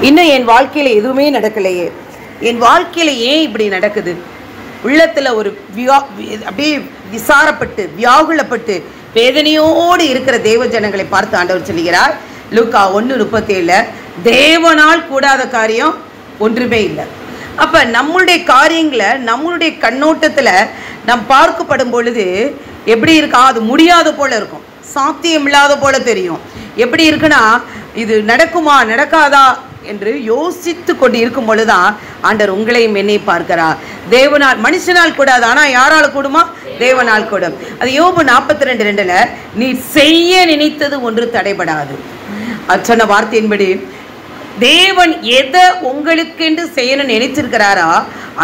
இன்னும் என் வாழ்க்கையில் எதுவுமே நடக்கலையே, என் வாழ்க்கையில் ஏன் இப்படி நடக்குது? உள்ளத்தில் ஒரு அப்படியே விசாரப்பட்டு வியாகுலப்பட்டு வேதனையோடு இருக்கிற தேவ ஜனங்களை பார்த்து ஆண்டவர் சொல்லுகிறார், லூக்கா 1:37, தேவனால் கூடாத காரியம் ஒன்றுமே இல்லை. அப்போ நம்மளுடைய காரியங்களை நம்மளுடைய கண்ணோட்டத்தில் நம் பார்க்கப்படும் பொழுது எப்படி இருக்கா? அது முடியாத போல இருக்கும், சாத்தியம் இல்லாத போல தெரியும். எப்படி இருக்குன்னா, இது நடக்குமா நடக்காதா என்று யோசித்து கொண்டு இருக்கும் பொழுதுதான் ஆண்டவர் உங்களையும் என்னை பார்க்கிறார். தேவனால் மனுஷனால் கூடாது, ஆனால் யாரால் கூடுமா? தேவனால் கூடும். அது யோபு 42:2, நீ செய்ய நினைத்தது ஒன்று தடைபடாது. சொன்ன வார்த்தையின்படி தேவன் எதை உங்களுக்கென்று செய்யணும்னு நினைச்சிருக்கிறாரா,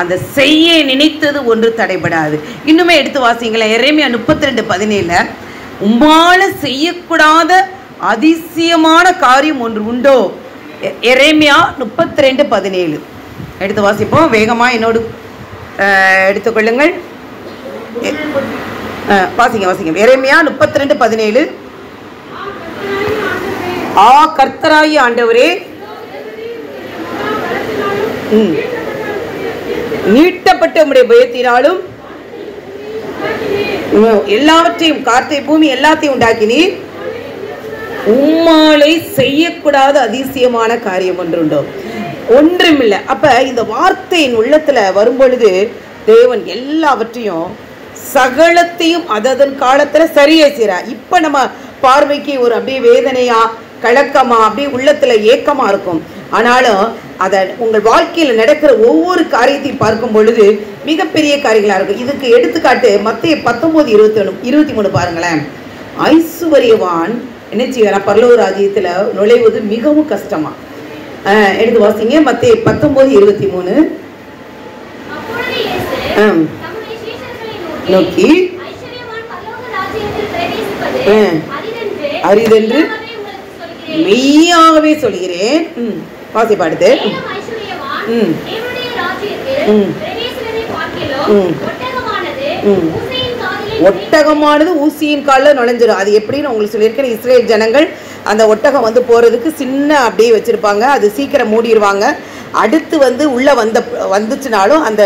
அந்த செய்ய நினைத்தது ஒன்று தடைபடாது. இன்னுமே எடுத்து வாசிங்களேன், எரேமியா 32:17, உம்மால செய்யக்கூடாத அதிசயமான காரியம் ஒன்று உண்டோ? எரேமியா 32:17 எடுத்து வாசிப்போம். வேகமாக என்னோடு எடுத்துக்கொள்ளுங்கள். வாசிங்க. எரேமியா 32:17, கர்த்தராகிய ஆண்டவரே, நீட்டப்பட்ட உம்முடைய பயத்தினாலும் எல்லாவற்றையும், காற்றை பூமி எல்லாத்தையும் உண்டாக்கினீர், உம்மாலை செய்யக்கூடாத அதிசயமான காரியம் ஒன்றுண்டோ? ஒன்றுமில்லை. அப்ப இந்த வார்த்தையின் உள்ளத்துல வரும்பொழுது தேவன் எல்லாவற்றையும் சகலத்தையும் அதன் காலத்துல சரியா செய்றார். இப்ப நம்ம பார்வைக்கு ஒரு அப்படியே வேதனையா கலக்கமா அப்படியே உள்ளத்துல ஏக்கமா இருக்கும். ஆனாலும் அதை உங்கள் வாழ்க்கையில் நடக்கிற ஒவ்வொரு காரியத்தையும் பார்க்கும் பொழுது மிகப்பெரிய காரியங்களா இருக்கும். இதுக்கு எடுத்துக்காட்டு மத்தேயு 19:23 பாருங்களேன். ஐசுவரியவான் என்ன செய்யலாம்? பரலோக ராஜ்யத்துல நுழைவது மிகவும் கஷ்டமா. எடுத்து வாசிங்க, மத்தேயு 19:23 நோக்கி, அரிதென்று மெய்யாகவே சொல்கிறேன். வாசிப்பாடுது, ஒட்டகமானது ஊசியின் காலில் நுழைஞ்சிடும். அது எப்படின்னு உங்களுக்கு சொல்லியிருக்கேன். இஸ்ரேல் ஜனங்கள் அந்த ஒட்டகம் வந்து போகிறதுக்கு சின்ன அப்படியே வச்சுருப்பாங்க, அது சீக்கிரம் மூடிடுவாங்க. அடுத்து உள்ளே வந்துச்சுனாலும் அந்த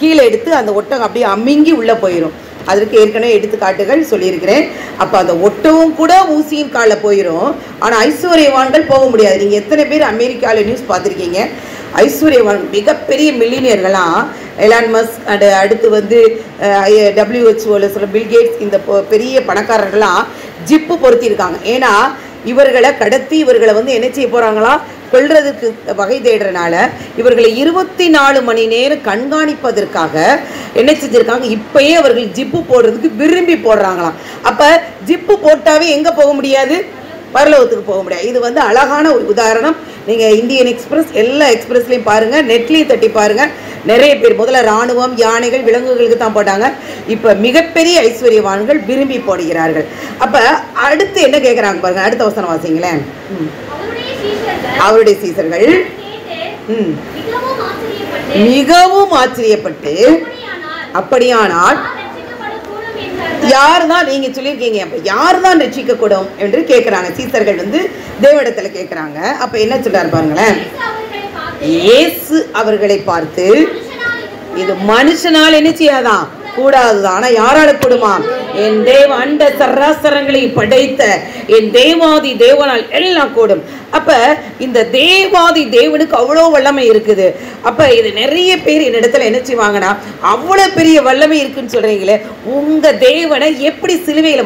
கீழே எடுத்து அந்த ஒட்டகம் அப்படியே அமிங்கி உள்ளே போயிடும். அதற்கு ஏற்கனவே எடுத்துக்காட்டுகள் சொல்லியிருக்கிறேன். அப்போ அந்த ஒட்டகம் கூட ஊசியின் காலில் போயிடும். ஆனால் ஐஸ்வர்யவான்கள் போக முடியாது. நீங்கள் எத்தனை பேர் அமெரிக்காவில் நியூஸ் பார்த்துருக்கீங்க? ஐஸ்வர்யவான் மிகப்பெரிய மில்லினியர்கள்லாம், எலான் மஸ்க், அடுத்து WHO சொல்ல பில்கேட்ஸ், இந்த பெரிய பணக்காரர்கள்லாம் ஜிப்பு பொருத்தியிருக்காங்க. ஏன்னா இவர்களை கடத்தி இவர்களை என்ன செய்ய போகிறாங்களா, கொள்றதுக்கு வகை தேடுறனால இவர்களை 24 மணி நேரம் கண்காணிப்பதற்காக என்ன செஞ்சுருக்காங்க, இப்பயே அவர்கள் ஜிப்பு போடுறதுக்கு விரும்பி போடுறாங்களாம். அப்போ ஜிப்பு போட்டாவே எங்கே போக முடியாது? பரலோகத்துக்கு போக முடியாது. இது அழகான ஒரு உதாரணம். நீங்கள் இந்தியன் எக்ஸ்பிரஸ் எல்லா எக்ஸ்பிரஸ்லையும் பாருங்கள், நெட்லேயும் தட்டி பாருங்கள். நிறைய பேர் முதல்ல இராணுவம், யானைகள், விலங்குகளுக்கு தான் போட்டாங்க. இப்போ மிகப்பெரிய ஐஸ்வர்யவான்கள் விரும்பி போடுகிறார்கள். அப்போ அடுத்து என்ன கேட்குறாங்க பாருங்க, அடுத்த வசனம் வாசிங்களேன். அவருடைய சீசர்கள் மிகவும் ஆச்சரியப்பட்டு, அப்படியானால் யார் தான், நீங்க சொல்லியிருக்கீங்க, அப்ப யார் தான் ரட்சிக்க கூடும் என்று கேட்கிறாங்க. சீசர்கள் தேவனிடத்துல கேட்கிறாங்க. அப்ப என்ன சொல்றாரு பாருங்களேன். இயேசு அவர்களை பார்த்து, இது மனுஷனால் என்ன செய்யாதான் கூடாதுதான், ஆனா யாரால கூடுமா? என் தேவ அண்ட சராசரங்களை படைத்த என் தேவாதி தேவனால் எல்லாம் கூடும். அப்ப இந்த தேவாதி தேவனுக்கு அவ்வளோ வல்லமை இருக்குது. அப்ப இது நிறைய பேர் என்னிடத்துல என்ன செய்வாங்கன்னா, அவ்வளோ பெரிய வல்லமை இருக்குன்னு சொல்றீங்களே, உங்க தேவனை எப்படி சிலுவையில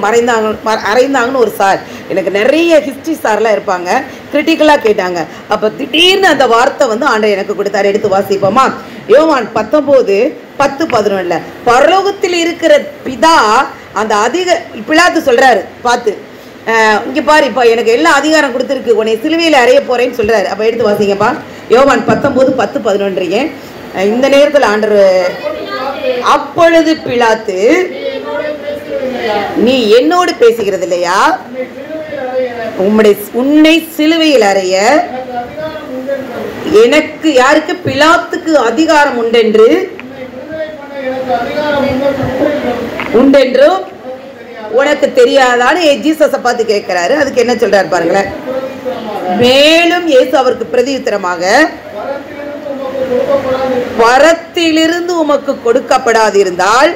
அறைந்தாங்கன்னு ஒரு சார், எனக்கு நிறைய ஹிஸ்டரி சார்லாம் இருப்பாங்க, கிரிட்டிக்கலா கேட்டாங்க. அப்ப திடீர்னு அந்த வார்த்தை ஆண்டவர் எனக்கு கொடுத்தாரு. எடுத்து வாசிப்போமா? யோவான் 19:10-11, பரலோகத்தில் இருக்கிற பிதா அந்த பிலாத்து சொல்றாரு பார்த்து, இங்க பாரு, இப்ப எனக்கு எல்லா அதிகாரம் கொடுத்துருக்கு, உன்னை சிலுவையில் அறைய போறேன்னு சொல்றாரு. அப்ப எடுத்து வாசிங்கப்பா, யோவான் 19:10-11. இந்த நேரத்தில் ஆண்டவர், அப்பொழுது பிலாத்து, நீ என்னோடு பேசுகிறது இல்லையா, உன்னை சிலுவையில் அறைய எனக்கு, யாருக்கு? பிலாத்துக்கு அதிகாரம் உண்டென்றும் உனக்கு தெரியாதான்னு ஜீசஸை பார்த்து கேட்கிறாரு. அதுக்கு என்ன சொல்றாரு பாருங்களேன். மேலும் இயேசு அவருக்கு பிரதியுத்தரமாக, வரத்திலிருந்து உமக்கு கொடுக்கப்படாதிருந்தால்,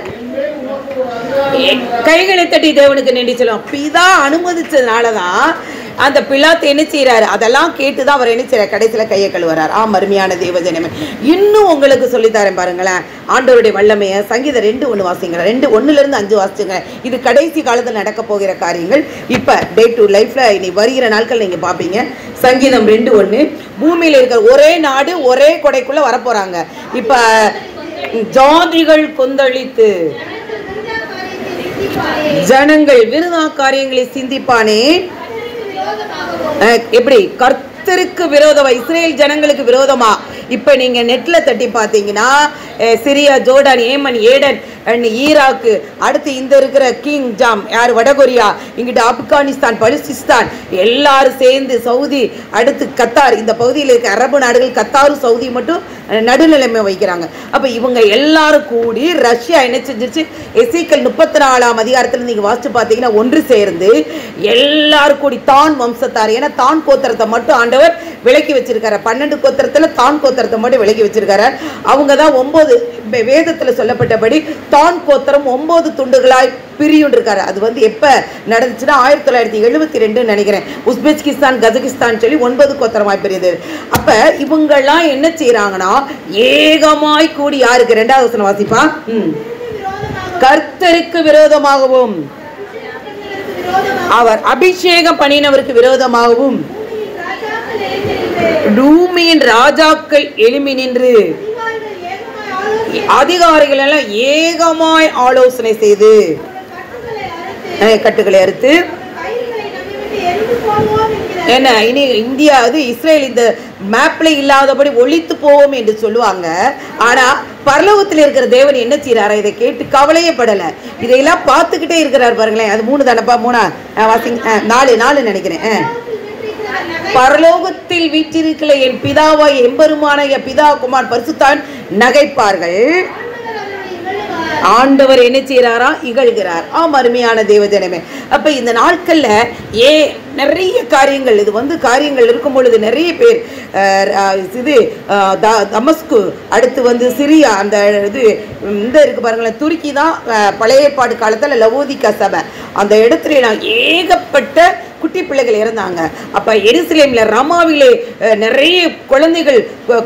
கைகளை தட்டி தேவனுக்கு நன்றி சொல்லுவோம். பிதா அனுமதிச்சதுனாலதான் அந்த பிலாத்து என்ன செய்யறாரு, அதெல்லாம் கேட்டுதான் அவர் என்ன செய்யறாரு, கடைசியில கையை கழுவுறார். அருமையான தேவஜனமே, இன்னும் உங்களுக்கு சொல்லித்தரேன் பாருங்களேன் ஆண்டவருடைய வல்லமைய. சங்கீதம் 2:1 வாசிங்க, 2:1-5 வாசிங்க. இது கடைசி காலத்தில் நடக்க போகிற காரியங்கள். இப்ப டே டு லைஃப்ல இனி வருகிற நாட்கள் நீங்க பாப்பீங்க. சங்கீதம் 2:1, பூமியில இருக்கிற ஒரே நாடு ஒரே கொடைக்குள்ள வரப்போறாங்க. இப்ப ஜாதிகள் கொந்தளித்து ஜனங்கள் விருதா காரியங்களை சிந்திப்பானே, எப்படி கர்த்தருக்கு விரோதமா, இஸ்ரேல் ஜனங்களுக்கு விரோதமா. இப்ப நீங்க நெட்ல தட்டி பாத்தீங்கன்னா Syria, Jordan, Yemen, Aden, Iraq, அடுத்து இந்த இருக்கிற கிங் ஜாம் யார், வடகொரியா, இங்கிட்ட ஆப்கானிஸ்தான், பலுசிஸ்தான் எல்லாரும் சேர்ந்து, சவுதி, அடுத்து கத்தார், இந்த பகுதியில் இருக்க அரபு நாடுகள் கத்தாரும் சவுதி மட்டும் நடுநிலைமை வைக்கிறாங்க. அப்ப இவங்க எல்லாரும் கூடி ரஷ்யா என்ன செஞ்சிருச்சு, எசேக்கியேல் 34ஆம் அதிகாரத்தில் நீங்க வாசிச்சு பார்த்தீங்கன்னா ஒன்று சேர்ந்து எல்லாரும் கூடி தான் வம்சத்தார், ஏன்னா தான் கோத்திரத்தை மட்டும் ஆண்டவர் விலக்கி வச்சிருக்காரு. 12 கோத்திரத்துல தான் கோத்திரத்தை மட்டும் விலக்கி வச்சிருக்காரு. அவங்க தான் 9 வேதத்துல சொல்லப்பட்டபடி தான் கோத்திரம் 9 துண்டுகளாய் பிரியும் இருக்காரு. அது வந்து எப்ப நடந்துச்சுன்னா 1972 நினைக்கிறேன். உஸ்பெகிஸ்தான், கஜகிஸ்தான் சொல்லி 9 கோத்திரமாய் பிரியுது. அப்ப இவங்கெல்லாம் என்ன செய்யறாங்கன்னா ஏகமாய் கூடி, யாருக்கு, 2வது வசனம் வாசிப்பா, கர்த்தருக்கு விரோதமாகவும் அவர் அபிஷேகம் பண்ணினவருக்கு விரோதமாகவும் பூமியின் ராஜாக்கள் எழும்பி நின்று அதிகாரிகள் எல்லாம் ஏகமாய் ஆலோசனை செய்து கட்டுகளை அறுத்து, என்ன இனி இந்தியா அது இஸ்ரேல் இந்த மேப்ல இல்லாதபடி ஒழித்து போவோம் என்று சொல்லுவாங்க. ஆனா பரலோகத்தில் இருக்கிற தேவன் என்ன செய்யறாரா, இதை கேட்டு கவலையே படல, இதையெல்லாம் பார்த்துக்கிட்டே இருக்கிறார் பாருங்களேன். அது 3 தானப்பா, 3 வாசிங்க, 4 நினைக்கிறேன். பரலோகத்தில் வீற்றிருக்கிற என் பிதாவாய் எம்பெருமான பிதா குமார் பரிசுத்தான் நகைப்பார்கள். ஆண்டவர் என்ன செய்யறாரா, இகழ்கிறார். அருமையான தேவஜனமே, அப்ப இந்த நாட்கள்ல நிறைய காரியங்கள், இது வந்து காரியங்கள் இருக்கும் பொழுது நிறைய பேர் இது தமஸ்கு, அடுத்து வந்து சிரியா, அந்த இது இந்த இருக்கு பாருங்களேன், துருக்கி தான் பழைய ஏற்பாடு காலத்துல லவோதிகா சபை, அந்த இடத்துல ஏகப்பட்ட குட்டி பிள்ளைகள் இறந்தாங்க. அப்ப எருசலேம்ல ரமாவிலே நிறைய குழந்தைகள்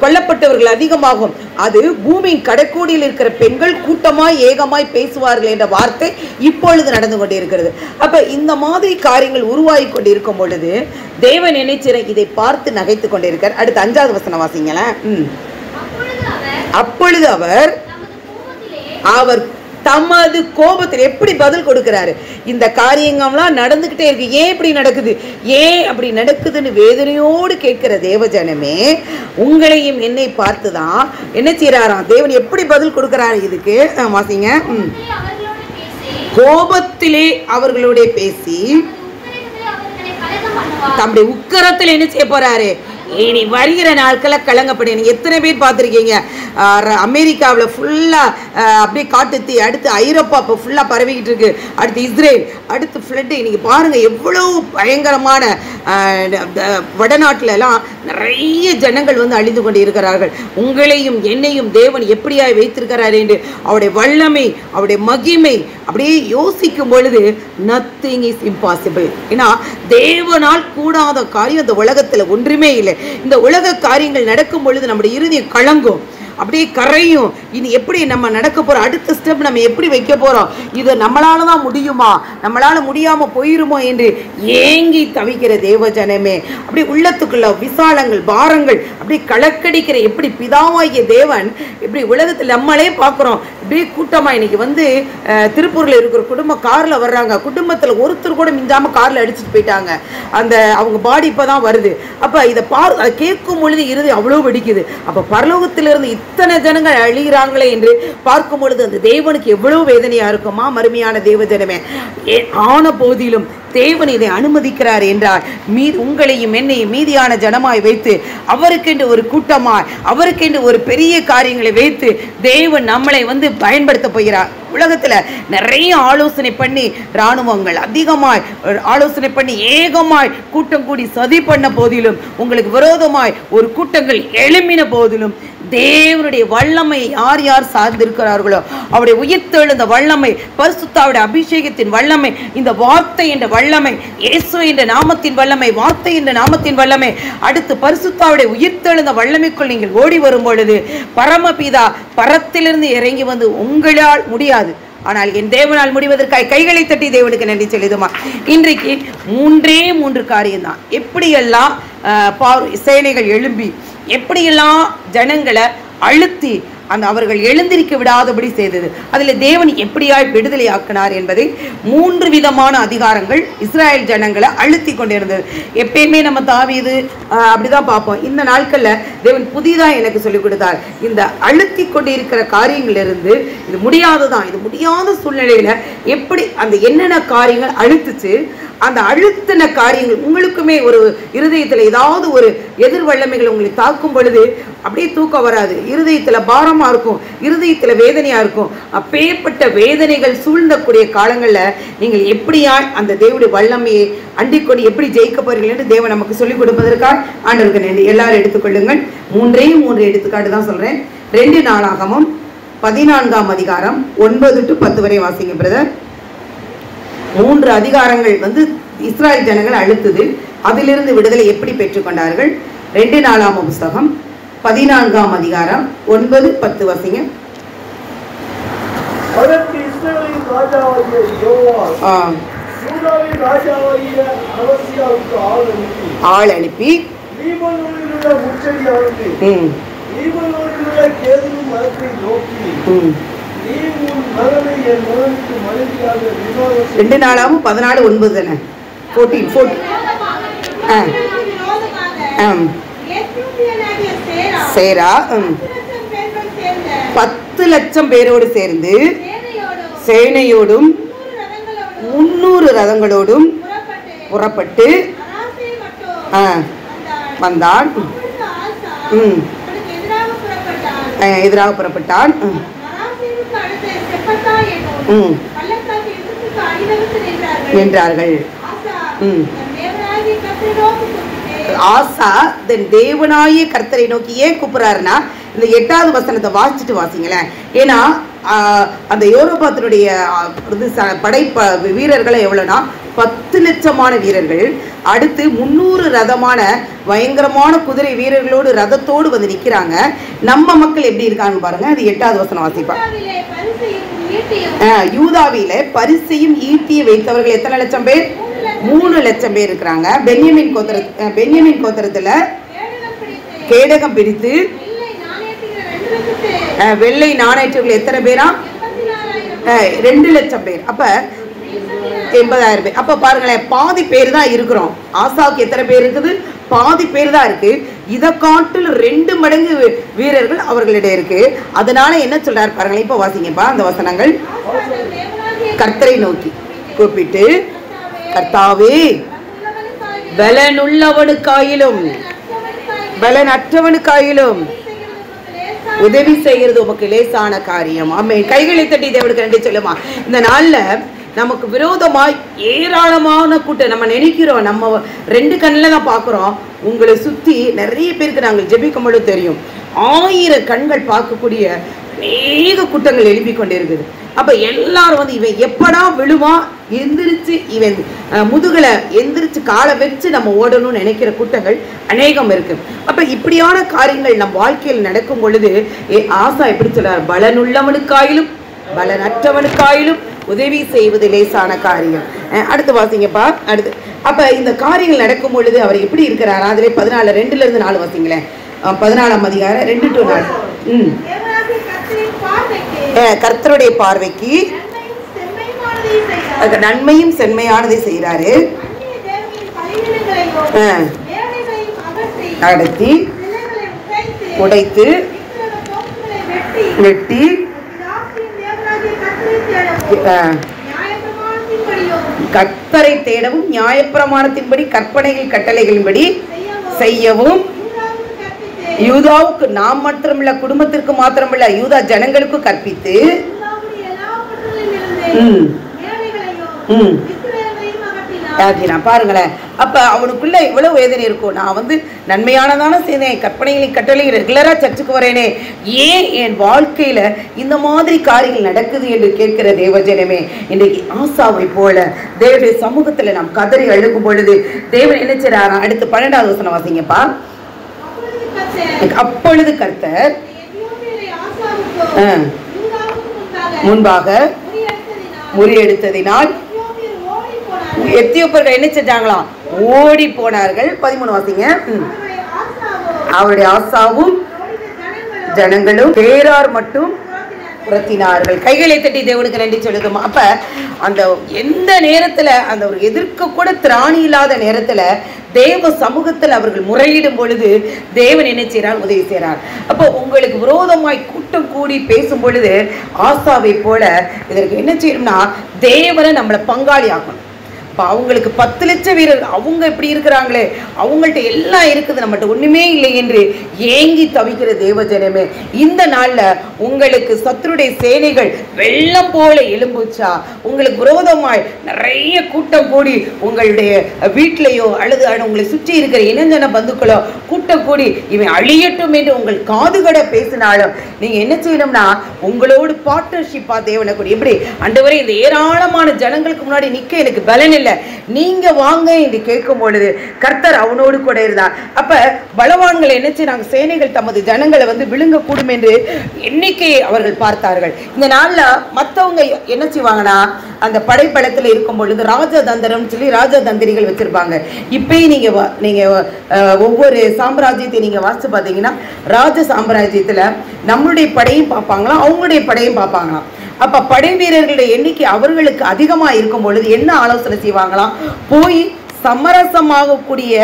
கொல்லப்பட்டவர்கள் அதிகமாகும். அது பூமியின் கடைக்கோடியில் இருக்கிற பெண்கள் கூட்டமாய் ஏகமாய் பேசுவார்கள் என்ற வார்த்தை இப்பொழுது நடந்து கொண்டே இருக்கிறது. அப்ப இந்த மாதிரி காரியங்கள் உருவாகி கொண்டு இருக்கும் பொழுது தேவன் நினைச்சிற இதை பார்த்து நகைத்து கொண்டே இருக்கார். அடுத்து 5வது வசனம் வாசிங்களேன். அப்பொழுது அவர் தமது கோபத்தில் எப்படி பதில் கொடுக்கிறாரு. இந்த காரியங்கள்லாம் நடந்துகிட்டே இருக்கு, ஏன் இப்படி நடக்குது, ஏன் அப்படி நடக்குதுன்னு வேதனையோடு கேட்கிற தேவஜனமே, உங்களையும் என்னை பார்த்துதான் என்ன செய்யறாராம் தேவன், எப்படி பதில் கொடுக்கிறாரு இதுக்கு வாசிங்க. கோபத்திலே அவர்களோட பேசி தம்முடைய உக்கரத்தில் என்ன செய்ய போறாரு, இனி வருகிற நாட்களை கலங்கப்படு. நீங்க எத்தனை பேர் பார்த்துருக்கீங்க, அமெரிக்காவில் ஃபுல்லா அப்படியே காட்டுத்தீ, அடுத்து ஐரோப்பா இப்போ ஃபுல்லா பரவிக்கிட்டு இருக்கு, அடுத்து இஸ்ரேல், அடுத்து ஃப்ளட்டு. இன்னைக்கு பாருங்க எவ்வளவு பயங்கரமான வடநாட்டுல எல்லாம் நிறைய ஜனங்கள் வந்து அழிந்து கொண்டு இருக்கிறார்கள். உங்களையும் என்னையும் தேவன் எப்படியாய் வைத்திருக்கிறார் என்று அவருடைய வல்லமை, அவருடைய மகிமை அப்படியே யோசிக்கும் பொழுது நத்திங் இஸ் இம்பாசிபிள். ஏன்னா தேவனால் கூடாத காரியம் இந்த உலகத்துல ஒன்றுமே இல்லை. இந்த உலக காரியங்கள் நடக்கும் பொழுது நம்முடைய இருதயம் கலங்கும், அப்படியே கரையும். இனி எப்படி நம்ம நடக்க போறோம், அடுத்த ஸ்டெப் நம்ம எப்படி வைக்க போறோம், இது நம்மளால தான் முடியுமா, நம்மளால முடியாம போயிருமோ என்று ஏங்கி தவிக்கிற தேவஜனமே, அப்படி உள்ளத்துக்குள்ள விசாலங்கள், பாரங்கள் அப்படியே கலக்கடிக்கிற, எப்படி பிதாவாகிய தேவன் இப்படி உலகத்தில் நம்மளே பார்க்குறோம். இப்படியே கூட்டமா இன்னைக்கு வந்து திருப்பூர்ல இருக்கிற குடும்பம் கார்ல வர்றாங்க, குடும்பத்துல ஒருத்தர் கூட மிஞ்சாம கார்ல அடிச்சுட்டு போயிட்டாங்க, அந்த அவங்க பாடி இப்பதான் வருது. அப்ப இதை கேட்கும் பொழுது இறுதி அவ்வளவு வெடிக்குது. அப்ப பரலோகத்திலிருந்து இத்தனை ஜனங்கள் அழிகிறாங்களே என்று பார்க்கும் பொழுது அந்த தேவனுக்கு எவ்வளவு வேதனையா இருக்குமா. மறுமையான தேவஜனமே, ஆன போதிலும் தேவன் இதை அனுமதிக்கிறார் என்றால் உங்களையும் என்னையும் மீதியான ஜனமாய் வைத்து அவருக்கென்று ஒரு கூட்டமாய் அவருக்கென்று ஒரு பெரிய காரியங்களை வைத்து தேவன் நம்மளை பயன்படுத்த போகிறார். உலகத்துல நிறைய ஆலோசனை பண்ணி இராணுவங்கள் அதிகமாய் ஆலோசனை பண்ணி ஏகமாய் கூட்டம் கூடி சதி பண்ண போதிலும், உங்களுக்கு விரோதமாய் ஒரு கூட்டங்கள் எழும்பின போதிலும், தேவனுடைய வல்லமை யார் யார் சார்ந்திருக்கிறார்களோ அவருடைய உயிர்த்தெழுந்த வல்லமை, பரிசுத்தாவுடைய அபிஷேகத்தின் வல்லமை, இந்த வார்த்தை என்ற வல்லமை, இயேசு என்ற நாமத்தின் வல்லமை, வார்த்தை என்ற நாமத்தின் வல்லமை, அடுத்து பரிசுத்தாவுடைய உயிர்த்தெழுந்த வல்லமைக்குள் நீங்கள் ஓடி வரும் பொழுது பரமபிதா பரத்திலிருந்து இறங்கி உங்களால் முடியாது, ஆனால் என் தேவனால் முடிவதற்காக கைகளை தட்டி தேவனுக்கு நன்றி செலுத்துமா. இன்றைக்கு 3 காரியம்தான். எப்படியெல்லாம் சேனைகள் எழும்பி எப்படியெல்லாம் ஜனங்களை அழுத்தி அவர்கள் எழுந்திருக்க விடாதபடி செய்தது, அதில் தேவன் எப்படியாய் விடுதலை ஆக்கினார் என்பதை 3 விதமான அதிகாரங்கள் இஸ்ராயல் ஜனங்களை அழுத்தி கொண்டிருந்தது. எப்பயுமே நம்ம தாவீது அப்படிதான் பார்ப்போம். இந்த நாட்களில் தேவன் புதிதாக எனக்கு சொல்லிக் கொடுத்தார். இந்த அழுத்தி கொண்டு இருக்கிற காரியங்களிலிருந்து இது முடியாததான், இது முடியாத சூழ்நிலையில எப்படி என்னென்ன காரியங்கள் அழுத்துச்சு, அந்த அழுத்தின காரியங்கள் உங்களுக்குமே ஒரு இருதயத்தில் ஏதாவது ஒரு எதிர் வல்லமைகள் உங்களை தாக்கும் பொழுது அப்படியே தூக்கம் வராது, இருதயத்தில் பாரமா இருக்கும், இருதயத்தில் வேதனையா இருக்கும். அப்பேற்பட்ட வேதனைகள் சூழ்ந்தக்கூடிய காலங்களில் நீங்கள் எப்படியா அந்த தேவனுடைய வல்லமையை அண்டிக்கொண்டு எப்படி ஜெயிக்க போறீர்கள் என்று தேவன் நமக்கு சொல்லிக் கொடுப்பதற்காக ஆண்டவருக்கு நன்றி. எல்லாரும் எடுத்துக்கொள்ளுங்கள். 3 எடுத்துக்காட்டு தான் சொல்றேன். 2 நாளாகமம் 14ஆம் அதிகாரம் 9 to 10 வரை வாசிங்க பிரதர். 3 அதிகாரங்கள் இஸ்ராயல் ஜனங்கள் அழுத்துது, அதிலிருந்து விடுதலை எப்படி பெற்றுக்கொண்டார்கள். 2 நாளாகம புஸ்தகம் 14ஆம் அதிகாரம் 9, 10 வாசிங்க. ஆள் அனுப்பி ரெண்டு நாளாகவும் 14:9 தானே 14 சேரா 10 லட்சம் பேரோடு சேர்ந்து சேனையோடும் 300 ரதங்களோடும் புறப்பட்டு வந்தான். எதிராக புறப்பட்டான். என்றார்கள். ஆசா தேவனாகிய கர்த்தரை நோக்கி ஏன் கூப்பிடுறாருன்னா, இந்த 8வது வசனத்தை வாசிச்சுட்டு வாசிங்களேன். ஏன்னா அந்த யோரோபாத்தினுடைய படை வீரர்களை எவ்வளோனா 10 லட்சமான வீரர்கள், அடுத்து 300 ரதமான பயங்கரமான குதிரை வீரர்களோடு ரதத்தோடு நிற்கிறாங்க. நம்ம மக்கள் எப்படி இருக்காங்க பாருங்க. அது 8வது வசனம் வாசிப்பாங்க. யூதாவில பரிசையும் ஈட்டியை வைத்தவர்கள் எத்தனை லட்சம் பேர்? 3 லட்சம் பேர் இருக்கிறாங்க. பென்யமின் கோத்திரத்துல கேடகம் பிடித்து வெள்ளை நாணயற்றவர்கள் எத்தனை பேரா? 2 லட்சம் பேர். அப்ப 80,000 பேர். அப்ப பாருங்களேன், பாதி பேர் தான் இருக்கிறோம். ஆசாவுக்கு எத்தனை பேர் இருக்குது? பாதி பேர் தான் இருக்கு. இதை காட்டில் 2 மடங்கு வீரர்கள் அவர்களிடம் இருக்கு. அதனால என்ன சொல்றாரு பாருங்களேன். இப்ப வாசிங்கப்பா அந்த வசனங்கள். கர்த்தரை நோக்கி கூப்பிட்டு, கர்த்தாவே பலனுள்ளவனுக்காயிலும் பலனற்றவனுக்காயிலும் உதவி செய்கிறது உமக்கு லேசான காரியம். ஆமென். கைகளை தட்டி தேவனுக்கு நன்றி சொல்லுமா. இந்த நாள்ல நமக்கு விரோதமாய் ஏராளமான கூட்டம். நம்ம நினைக்கிறோம், நம்ம 2 கண்ணில் தான் பார்க்குறோம். உங்களை சுற்றி நிறைய பேருக்கு நாங்கள் ஜெபிக்கும் பொழுது தெரியும், 1000 கண்கள் பார்க்கக்கூடிய அநேக கூட்டங்கள் எழுப்பி கொண்டு இருக்குது. அப்போ எல்லாரும் இவன் எப்படா விழுவா, எந்திரிச்சு இவன் முதுகல எந்திரிச்சு காலை வச்சு நம்ம ஓடணும்னு நினைக்கிற கூட்டங்கள் அநேகம் இருக்கு. அப்போ இப்படியான காரியங்கள் நம் வாழ்க்கையில் நடக்கும் பொழுது ஆசா எப்படி சொல்றார்? பலனுள்ளவனுக்காயிலும் பலனற்றவனுக்காயிலும் உதவி செய்வது லேசான காரியம். அடுத்து வாசிங்கப்பா. அடுத்து அப்ப இந்த காரியங்கள் நடக்கும் பொழுது அவர் எப்படி இருக்கிறார்? அதிலே 14:2-4 வாசிங்களேன். 14ஆம் அதிகாரம் 2 to 4. கர்த்தருடைய பார்வைக்கு நன்மையும் செம்மையானதை செய்கிறாரு. நடத்தி உடைத்து வெட்டி கர்த்தரை தேடவும் நியாயப்பிரமாணத்தின்படி கற்பனைகள் கட்டளைகளின்படி செய்யவும் யூதாவுக்கு நாம் மாத்திரமில்ல, குடும்பத்திற்கு மாத்திரமில்ல, யூதா ஜனங்களுக்கு கற்பித்து பாருங்களேன். அப்ப அவனுக்குள்ள எவ்வளவு வேதனை இருக்கும். நான் வந்து நன்மையானதான செய்தேன், கற்பனைகளின் கட்டளை ரெகுலரா சர்ச்சுக்கு வரேனே, ஏன் என் வாழ்க்கையில இந்த மாதிரி காரியங்கள் நடக்குது என்று கேட்கிற தேவஜனமே, இன்றைக்கு ஆசாவை போல தேவனுடைய சமூகத்துல நாம் கதறி அழுகும் பொழுது தேவன் என்ன செய்றாரா? அடுத்து 12வது வசனம் வாசிங்கப்பா. அப்பொழுது கர்த்தர் முன்பாக முறியெடுத்ததினால் எத்தியோப்பியர்கள் என்ன செஞ்சாங்களாம்? ஓடி போனார்கள். 13 வாசிங்க. அவருடைய ஆசாவும் ஜனங்களும் பேரார் மட்டும் புறத்தினார்கள். கைகளை தட்டி தேவனுக்கு நன்றி சொல்லுதுமா. அப்ப அந்த எந்த நேரத்துல அந்த ஒரு எதிர்க்க கூட திராணி இல்லாத நேரத்துல தேவ சமூகத்தில் அவர்கள் முறையிடும் பொழுது தேவன் என்ன செய்கிறார்? உதவி செய்கிறார். அப்போ உங்களுக்கு விரோதமாய் கூட்டம் கூடி பேசும் பொழுது ஆசாவை போல இதற்கு என்ன செய்யணும்னா தேவனை நம்மளை பங்காளி ஆக்கணும். அவங்களுக்கு 10 லட்சம் வீரர், அவங்க இப்படி இருக்கிறாங்களே, அவங்கள்ட்ட எல்லாம் இருக்குது, நம்மகிட்ட ஒண்ணுமே இல்லை என்று ஏங்கி தவிக்கிற தேவஜனமே, இந்த நாள்ல உங்களுக்கு சத்துருடைய சேனைகள் வெள்ளம் போல எழும்புச்சா, உங்களுக்கு விரோதமாய் நிறைய கூட்டம் கூடி உங்களுடைய வீட்டிலையோ அல்லது உங்களை சுற்றி இருக்கிற இனஞ்சன பந்துக்களோ கூட்டம் கூடி இவன் அழியட்டும் என்று உங்கள் காதுகட பேசினாலும் நீங்க என்ன செய்யணும்னா உங்களோடு பார்ட்னர்ஷிப்பா தேவனை கூடி, எப்படி ஆண்டவரே இந்த ஏராளமான ஜனங்களுக்கு முன்னாடி நிக்க எனக்கு பலன் இல்லை, நீங்க வாங்க என்று கேட்கும் பொழுது கர்த்தர் அவனோடு கூட இருந்தார். அப்ப பலவான்கள் என்ன செய்றாங்க? சேனைகள் தமது ஜனங்களை வந்து விழுங்க கூடும் என்று எண்ணிக்கையை அவர்கள் பார்த்தார்கள். இந்த நாள்ல மற்றவங்க என்ன செய்வாங்கன்னா அந்த படைப்படத்துல இருக்கும் பொழுது ராஜதந்திரம் சொல்லி ராஜதந்திரிகள் வச்சிருப்பாங்க. இப்பயும் நீங்க ஒவ்வொரு சாம்ராஜ்யத்தை நீங்க வாசிச்சு பார்த்தீங்கன்னா ராஜ சாம்ராஜ்யத்துல நம்மளுடைய படையும் பார்ப்பாங்களாம், அவங்களுடைய படையும் பார்ப்பாங்களாம். அப்ப படை வீரர்களுடைய எண்ணிக்கை அவர்களுக்கு அதிகமா இருக்கும் பொழுது என்ன ஆலோசனை செய்வாங்களாம்? போய் சமரசமாகக்கூடிய,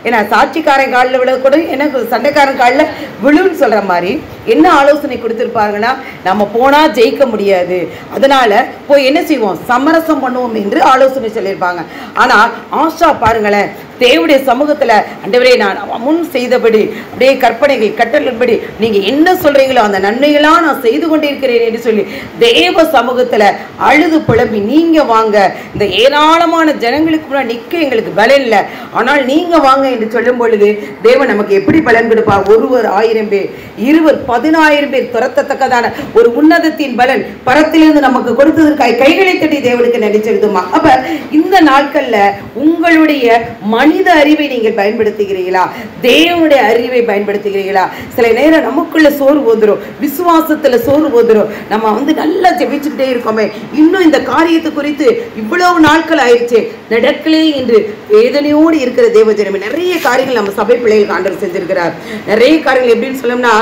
ஏன்னா சாட்சிக்காரன் காலில் விழக்கூட எனக்கு சண்டைக்காரன் காலில் விழுன்னு சொல்ற மாதிரி என்ன ஆலோசனை கொடுத்திருப்பாங்கன்னா, நம்ம போனா ஜெயிக்க முடியாது, அதனால போய் என்ன செய்வோம்? சமரசம் பண்ணுவோம் என்று ஆலோசனை சொல்லியிருப்பாங்க. ஆனால் ஆஷா பாருங்களேன், தேவனுடைய சமூகத்துல ஆண்டவரே நான் முன் செய்தபடி அப்படியே கற்பனைகள் கட்டளைப்படி நீங்க என்ன சொல்றீங்களோ அந்த நன்மைகளா நான் செய்து கொண்டிருக்கிறேன் என்று சொல்லி தேவ சமூகத்துல அழுது புலம்பி, நீங்க வாங்க, இந்த ஏராளமான ஜனங்களுக்கு முன்னாடி நிக்க எங்களுக்கு பலன் இல்லை, ஆனால் நீங்க வாங்க என்று சொல்லும் பொழுது தேவன் நமக்கு எப்படி பலன் கொடுப்பார்? ஒருவர் 1000 பேர், இருவர் 10000 பேர் துரத்தத்தக்கதான ஒரு உன்னதத்தின் பலன் பரத்திலிருந்து நமக்கு கொடுத்ததற்காக கைகளை தட்டி தேவனுக்கு நன்றி செலுத்துமா. அப்ப இந்த நாட்கள்ல உங்களுடைய மனித அறிவை நீங்கள் பயன்படுத்துகிறீர்களா? தேவனுடைய அறிவை பயன்படுத்துகிறீர்களா? சில நேரம் நமக்குள்ள சோர்வு வந்துடும், விசுவாசத்துல சோர்வு வந்துடும், நம்ம வந்து நல்லா ஜெபிச்சுட்டே இருக்கோமே, இன்னும் இந்த காரியத்தை குறித்து இவ்வளவு நாட்கள் ஆயிடுச்சு நடக்கலே என்று வேதனையோடு இருக்கிற தேவஜனமே, நிறைய காரியங்கள் நம்ம சபை பிள்ளைகளுக்கு ஆண்டவர் செஞ்சிருக்கிறார். நிறைய காரியங்கள் எப்படின்னு சொல்லணும்னா,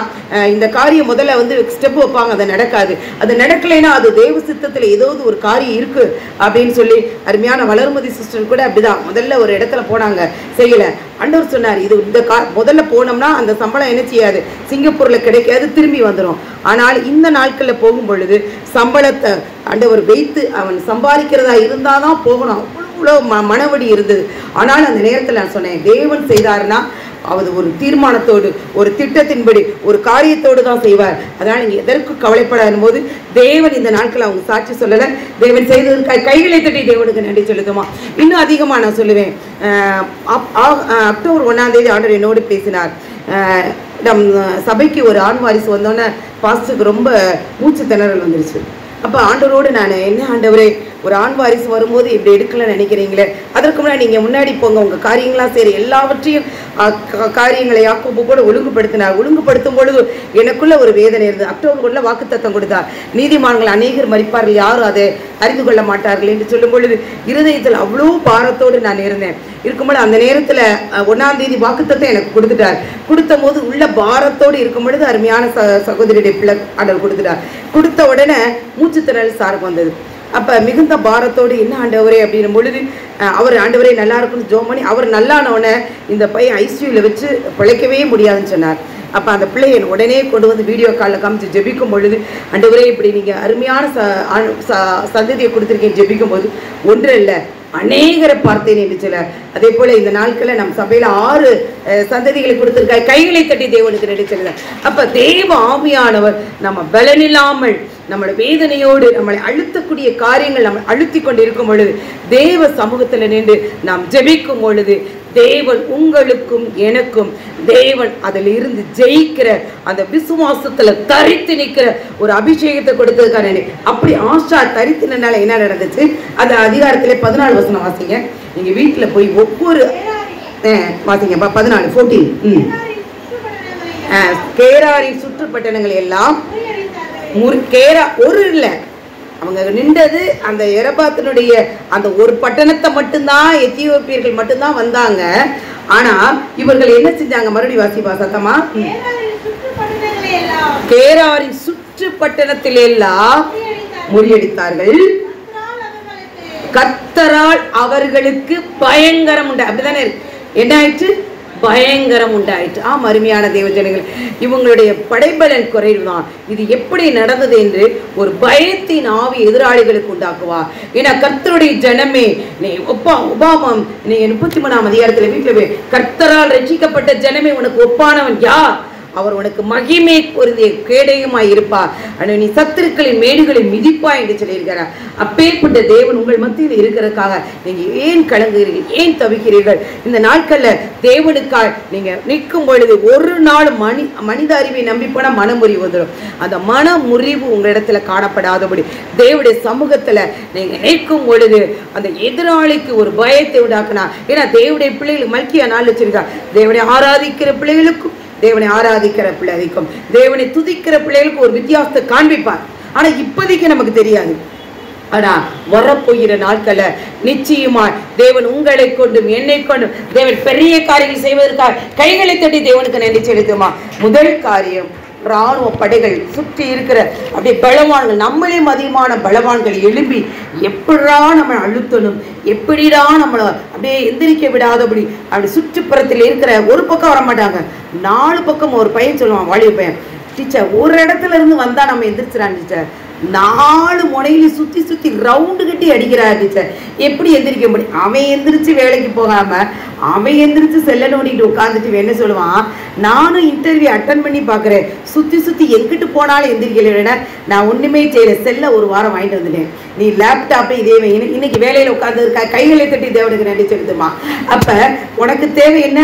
இந்த காரியம் முதல்ல வந்து ஸ்டெப் வைப்பாங்க, அது நடக்காது, அது நடக்கலைன்னா அது தேவ சித்தத்துல ஏதாவது ஒரு காரியம் இருக்கு அப்படின்னு சொல்லி அருமையான வளர்மதி சிஸ்டர் கூட அப்படிதான் முதல்ல ஒரு இடத்துல போனாங்க, செய்யல. ஆண்டவர் சொன்னார், இது இந்த முதல்ல போனோம்னா அந்த சம்பளம் என்ன செய்யாது, சிங்கப்பூர்ல கிடைக்காது, திரும்பி வந்துடும். ஆனால் இந்த நாட்கள்ல போகும் பொழுது சம்பளத்தை ஆண்டவர் வைத்து அவன் சம்பாதிக்கிறதா இருந்தாதான் போகணும், அவ்வளவு மனவடி இருந்தது. ஆனால் அந்த நேரத்தில் நான் சொன்னேன், தேவன் செய்தாருன்னா அவர் ஒரு தீர்மானத்தோடு ஒரு திட்டத்தின்படி ஒரு காரியத்தோடு தான் செய்வார். அதனால் நீங்கள் எதற்கு கவலைப்படாத போது தேவன் இந்த நாட்கள் அவங்க சாட்சி சொல்லலை, தேவன் செய்ததற்காக கைகளை தட்டி தேவனுக்கு நன்றி சொல்லுதுமா. இன்னும் அதிகமாக நான் சொல்லுவேன், அக்டோபர் 1ஆம் தேதி ஆண்டவர் என்னோடு பேசினார். நம் சபைக்கு ஒரு ஆண் வாரிசு வந்தோன்னே பாஸ்டருக்கு ரொம்ப மூச்சு திணறல் வந்துருச்சு. அப்போ ஆண்டவரோடு நான், என்ன ஆண்டவரே ஒரு ஆண் வாரிசு வரும்போது இப்படி எடுக்கலன்னு நினைக்கிறீங்களே, அதற்கு முன்னாடி நீங்கள் முன்னாடி போங்க, உங்கள் காரியங்களாம் சரி எல்லாவற்றையும் காரியங்களை யாக்கோபு கூட ஒழுங்குபடுத்தினார். ஒழுங்குபடுத்தும் பொழுது எனக்குள்ள ஒரு வேதனை இருந்தது. அக்டோபருக்குள்ள வாக்குத்தத்தம் கொடுத்தார், நீதிமான்கள் அநேகர் மரிப்பார்கள், யாரும் அதை அறிந்து கொள்ள மாட்டார்கள் என்று சொல்லும் பொழுது இருதயத்தில் அவ்வளோ பாரத்தோடு நான் இருந்தேன். இருக்கும்போது அந்த நேரத்தில் 1ஆம் தேதி வாக்குத்தத்தம் எனக்கு கொடுத்துட்டார். கொடுத்த போது உள்ள பாரத்தோடு இருக்கும் பொழுது அருமையான சகோதரியுடைய பிள்ளை ஆண்டவர் கொடுத்துட்டார். கொடுத்த உடனே மூச்சு திணறல் சாருக்கு வந்தது. அப்போ மிகுந்த பாரத்தோடு என்ன ஆண்டவரே அப்படின்னும் பொழுது அவர் ஆண்டவரே நல்லா இருக்குன்னு ஜோம் பண்ணி அவர் நல்லானவனை இந்த பையன் ஐசியூவில் வச்சு பிழைக்கவே முடியாதுன்னு சொன்னார். அப்போ அந்த பிள்ளையை உடனே கொண்டு வந்து வீடியோ காலில் காமிச்சு ஜெபிக்கும் பொழுது, ஆண்டவரே இப்படி நீங்கள் அருமையான சந்ததியை கொடுத்துருக்கீங்க ஜெபிக்கும் போது ஒன்று இல்லை அநேகரை பார்த்தேன் என்று சொல்ல. அதே போல இந்த நாட்களில் நம் சபையில 6 சந்ததிகளை கொடுத்திருக்காரு. கைகளை தட்டி தேவனுக்கு நன்றி சொல்லுங்க. அப்ப தேவ ஆவியானவர் நம்ம பலனில்லாமல் நம்மளோட வேதனையோடு நம்மளை அழுத்தக்கூடிய காரியங்கள் நம்ம அழுத்தி கொண்டு இருக்கும் பொழுது தேவ சமூகத்தில் நின்று நாம் ஜெபிக்கும் பொழுது தேவன் உங்களுக்கும் எனக்கும் தேவன் அதில் இருந்து ஜெயிக்கிற அந்த விசுவாசத்துல தரித்து நிற்கிற ஒரு அபிஷேகத்தை கொடுத்ததுக்கான. அப்படி ஆஷா தரித்து நின்னால என்ன நடந்துச்சு? அந்த அதிகாரத்திலே 14 வசனம் வாசிங்க. நீங்க வீட்டுல போய் ஒவ்வொரு வாசிங்க 14 கேராரின் சுற்றுப்பட்டணங்கள் எல்லாம் கேரா ஒரு இல்ல அவங்க நின்றது அந்த எரபாத்தினுடைய அந்த ஒரு பட்டணத்தை மட்டும்தான் எத்தியோப்பியர்கள் மட்டும்தான் வந்தாங்க. ஆனா இவர்கள் என்ன செஞ்சாங்க? மறுபடியும் வாசிப்பா சத்தமா. கேராரின் சுற்று பட்டணத்தில் எல்லாம் முறியடித்தார்கள். கர்த்தரால் அவர்களுக்கு பயங்கரம் உண்டு. அப்படிதானே என்ன ஆயிடுச்சு? பயங்கரம் உண்டாயிற்று. அருமையான தேவஜனங்கள், இவங்களுடைய படைபலன் குறைவுதான். இது எப்படி நடந்தது என்று ஒரு பயத்தின் ஆவி எதிராளிகளுக்கு உண்டாக்குவா. ஏன்னா கர்த்தருடைய ஜனமே, நீ உபாமம் நீ 33ஆம் அதிகாரத்தில் வீட்டில் போய் கர்த்தரால் ரட்சிக்கப்பட்ட ஜனமே உனக்கு ஒப்பானவன் யார்? அவர் உனக்கு மகிமை பொருந்திய கேடயமாய் இருப்பார். நீ சத்துருக்களின் மேடுகளை மிதிப்பா என்று சொல்லியிருக்கிறார். அப்பேற்பட்ட தேவன் உங்கள் மத்தியில் இருக்கிறதுக்காக நீங்க ஏன் கலங்குகிறீர்கள்? ஏன் தவிக்கிறீர்கள்? இந்த நாட்கள்ல தேவனுக்காய் நீங்க நிற்கும் பொழுது ஒரு நாள் மனித அறிவை நம்பி போன மனமுறிவு வந்துடும். அந்த மனமுறிவு உங்களிடத்துல காணப்படாதபடி தேவனுடைய சமூகத்துல நீங்க நிற்கும் பொழுது அந்த எதிராளிக்கு ஒரு பயத்தை உண்டாக்குனா. ஏன்னா தேவனுடைய பிள்ளைகளுக்கு மல்கியா 4 வச்சிருக்கார். தேவனை ஆராதிக்கிற பிள்ளைகளுக்கும் தேவனை ஆராதிக்கிற பிள்ளைகளுக்கும் தேவனை துதிக்கிற பிள்ளைகளுக்கு ஒரு வித்தியாசத்தை காண்பிப்பார். ஆனா இப்போதைக்கு நமக்கு தெரியாது. ஆனா வரப்போகிற நாட்கள நிச்சயமா தேவன் உங்களை கொண்டும் என்னை கொண்டும் தேவன் பெரிய காரியங்கள் செய்வதற்காக கைகளை தட்டி தேவனுக்கு நன்றி செலுத்துமா. முதல் காரியம், ராணுவ படைகள் சுற்றி இருக்கிற அப்படியே பலவான்கள், நம்மளே அதிகமான பலவான்கள் எழும்பி எப்படா நம்ம அழுத்தணும், எப்படிடா நம்மளை அப்படியே எந்திரிக்க விடாதபடி அப்படி சுற்றுப்புறத்தில் இருக்கிற ஒரு பக்கம் வர மாட்டாங்க, 4 பக்கம் ஒரு பையன் சொல்லுவான், வாலிப பையன், டீச்சர் ஒரு இடத்துல இருந்து வந்தா நம்ம எந்திரிச்சிடான் டீச்சர், 4 முனையில சுத்தி சுத்தி ரவுண்டு கட்டி அடிக்கிறார் டீச்சர், எப்படி எந்திரிக்க முடியும்? அவன் எந்திரிச்சு வேலைக்கு போகாம அவன் எந்திரிச்சு செல்ல நோண்டிட்டு உட்காந்துட்டு என்ன சொல்லுவான், நானும் இன்டர்வியூ அட்டன் பண்ணி பார்க்குறேன், சுத்தி சுத்தி எங்கிட்டு போனாலும் எந்திரிக்கல, நான் ஒண்ணுமே செய்யல, செல்ல ஒரு வாரம் வாங்கிட்டு வந்துட்டேன், நீ லேப்டாப்பை இதே இன்னைக்கு வேலையில உட்காந்து இருக்கா, கைகளை தட்டி தேவனுக்கு நன்றி செலுத்துமா. அப்ப உனக்கு தேவை என்ன?